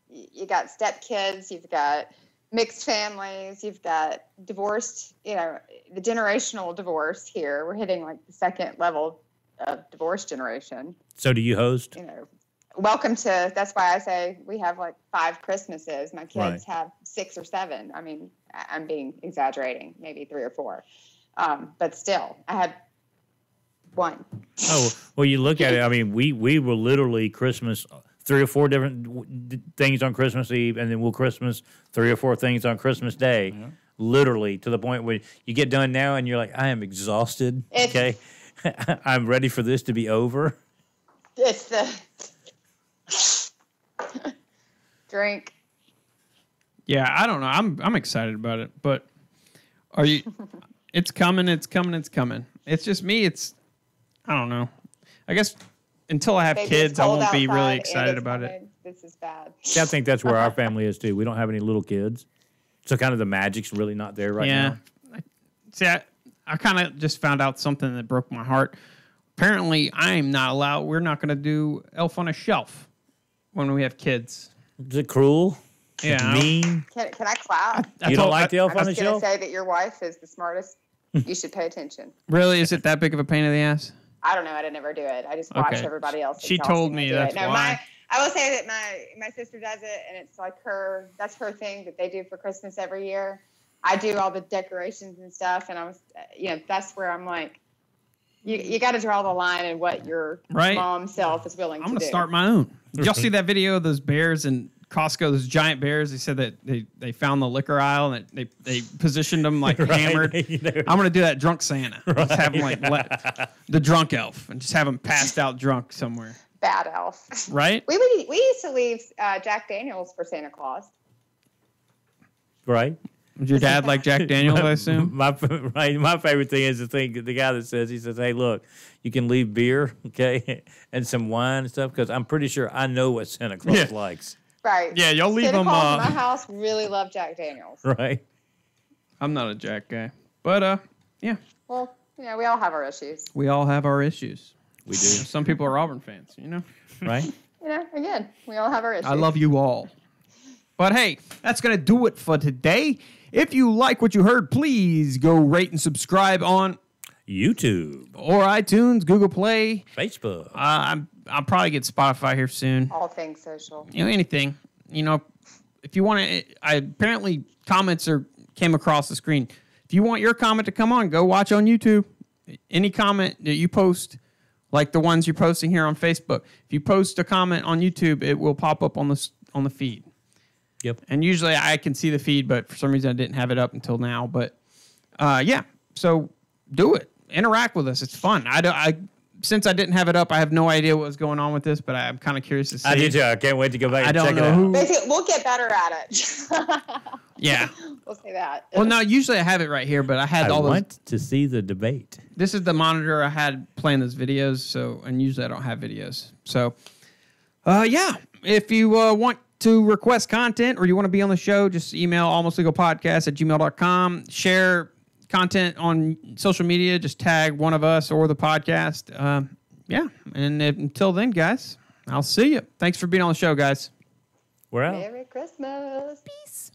you got stepkids, you've got mixed families, you've got divorced, the generational divorce here. We're hitting, like, the second level of divorce generation. So do you host? Welcome to, that's why I say we have like 5 Christmases. My kids have 6 or 7. I mean, I'm being exaggerating, maybe 3 or 4. But still, I had 1. Oh, well, you look at it. I mean, we were literally Christmas 3 or 4 different things on Christmas Eve, and then we'll Christmas 3 or 4 things on Christmas Day. Yeah. Literally to the point where you get done now and you're like, I am exhausted. Okay. I'm ready for this to be over. It's the drink. Yeah, I don't know. I'm excited about it, but are you? It's coming. It's coming. It's coming. It's just me. I don't know. I guess until I have kids, I won't be really excited about it. This is bad. See, I think that's where our family is too. We don't have any little kids, so kind of the magic's really not there right now. See, I kind of just found out something that broke my heart. Apparently, I'm not allowed. We're not going to do Elf on a Shelf when we have kids. Is it cruel? Yeah. Mean? Can I clap? You don't like the Elf on the Shelf? I was going Shelf? to say that your wife is the smartest. You should pay attention. Really? Is it that big of a pain in the ass? I don't know. I did never do it. I just watch everybody else. She told me that's why. I will say that my sister does it, and it's like that's her thing that they do for Christmas every year. I do all the decorations and stuff, and I was, that's where I'm like, you got to draw the line in what your mom self is willing to do. I'm going to start my own. Did y'all see that video of those bears in Costco, those giant bears? They said that they found the liquor aisle and they positioned them like hammered. I'm going to do that drunk Santa. Just have them like the drunk elf and just have them passed out drunk somewhere. Bad elf. Right? We used to leave Jack Daniels for Santa Claus. Right. Was your dad like Jack Daniels, I assume? My favorite thing is the guy that says, he says, hey, look, you can leave beer, okay, and some wine and stuff, because I'm pretty sure I know what Santa Claus likes. Right. Yeah, y'all leave Santa them. Claus in my house really love Jack Daniels. Right. I'm not a Jack guy. But, yeah. Well, we all have our issues. We all have our issues. We do. Some people are Auburn fans, Right? Again, we all have our issues. I love you all. But hey, that's going to do it for today. If you like what you heard, please go rate and subscribe on YouTube or iTunes, Google Play, Facebook. I'll probably get Spotify here soon. All things social. Anything. If you want to, apparently comments came across the screen. If you want your comment to come on, go watch on YouTube. Any comment that you post, like the ones you're posting here on Facebook, if you post a comment on YouTube, it will pop up on the feed. Yep. And usually I can see the feed, but for some reason I didn't have it up until now. But so do it. Interact with us. It's fun. Since I didn't have it up, I have no idea what was going on with this, but I'm kind of curious to see. I do too. I can't wait to go back and check it out. Basically, we'll get better at it. Yeah. We'll say that. Well, no, usually I have it right here, but I had all those. I want to see the debate. This is the monitor I had playing those videos, and usually I don't have videos. So, if you want to request content or you want to be on the show, just email almostlegalpodcast@gmail.com. Share content on social media. Just tag one of us or the podcast. And until then, guys, I'll see you. Thanks for being on the show, guys. We're out. Merry Christmas. Peace.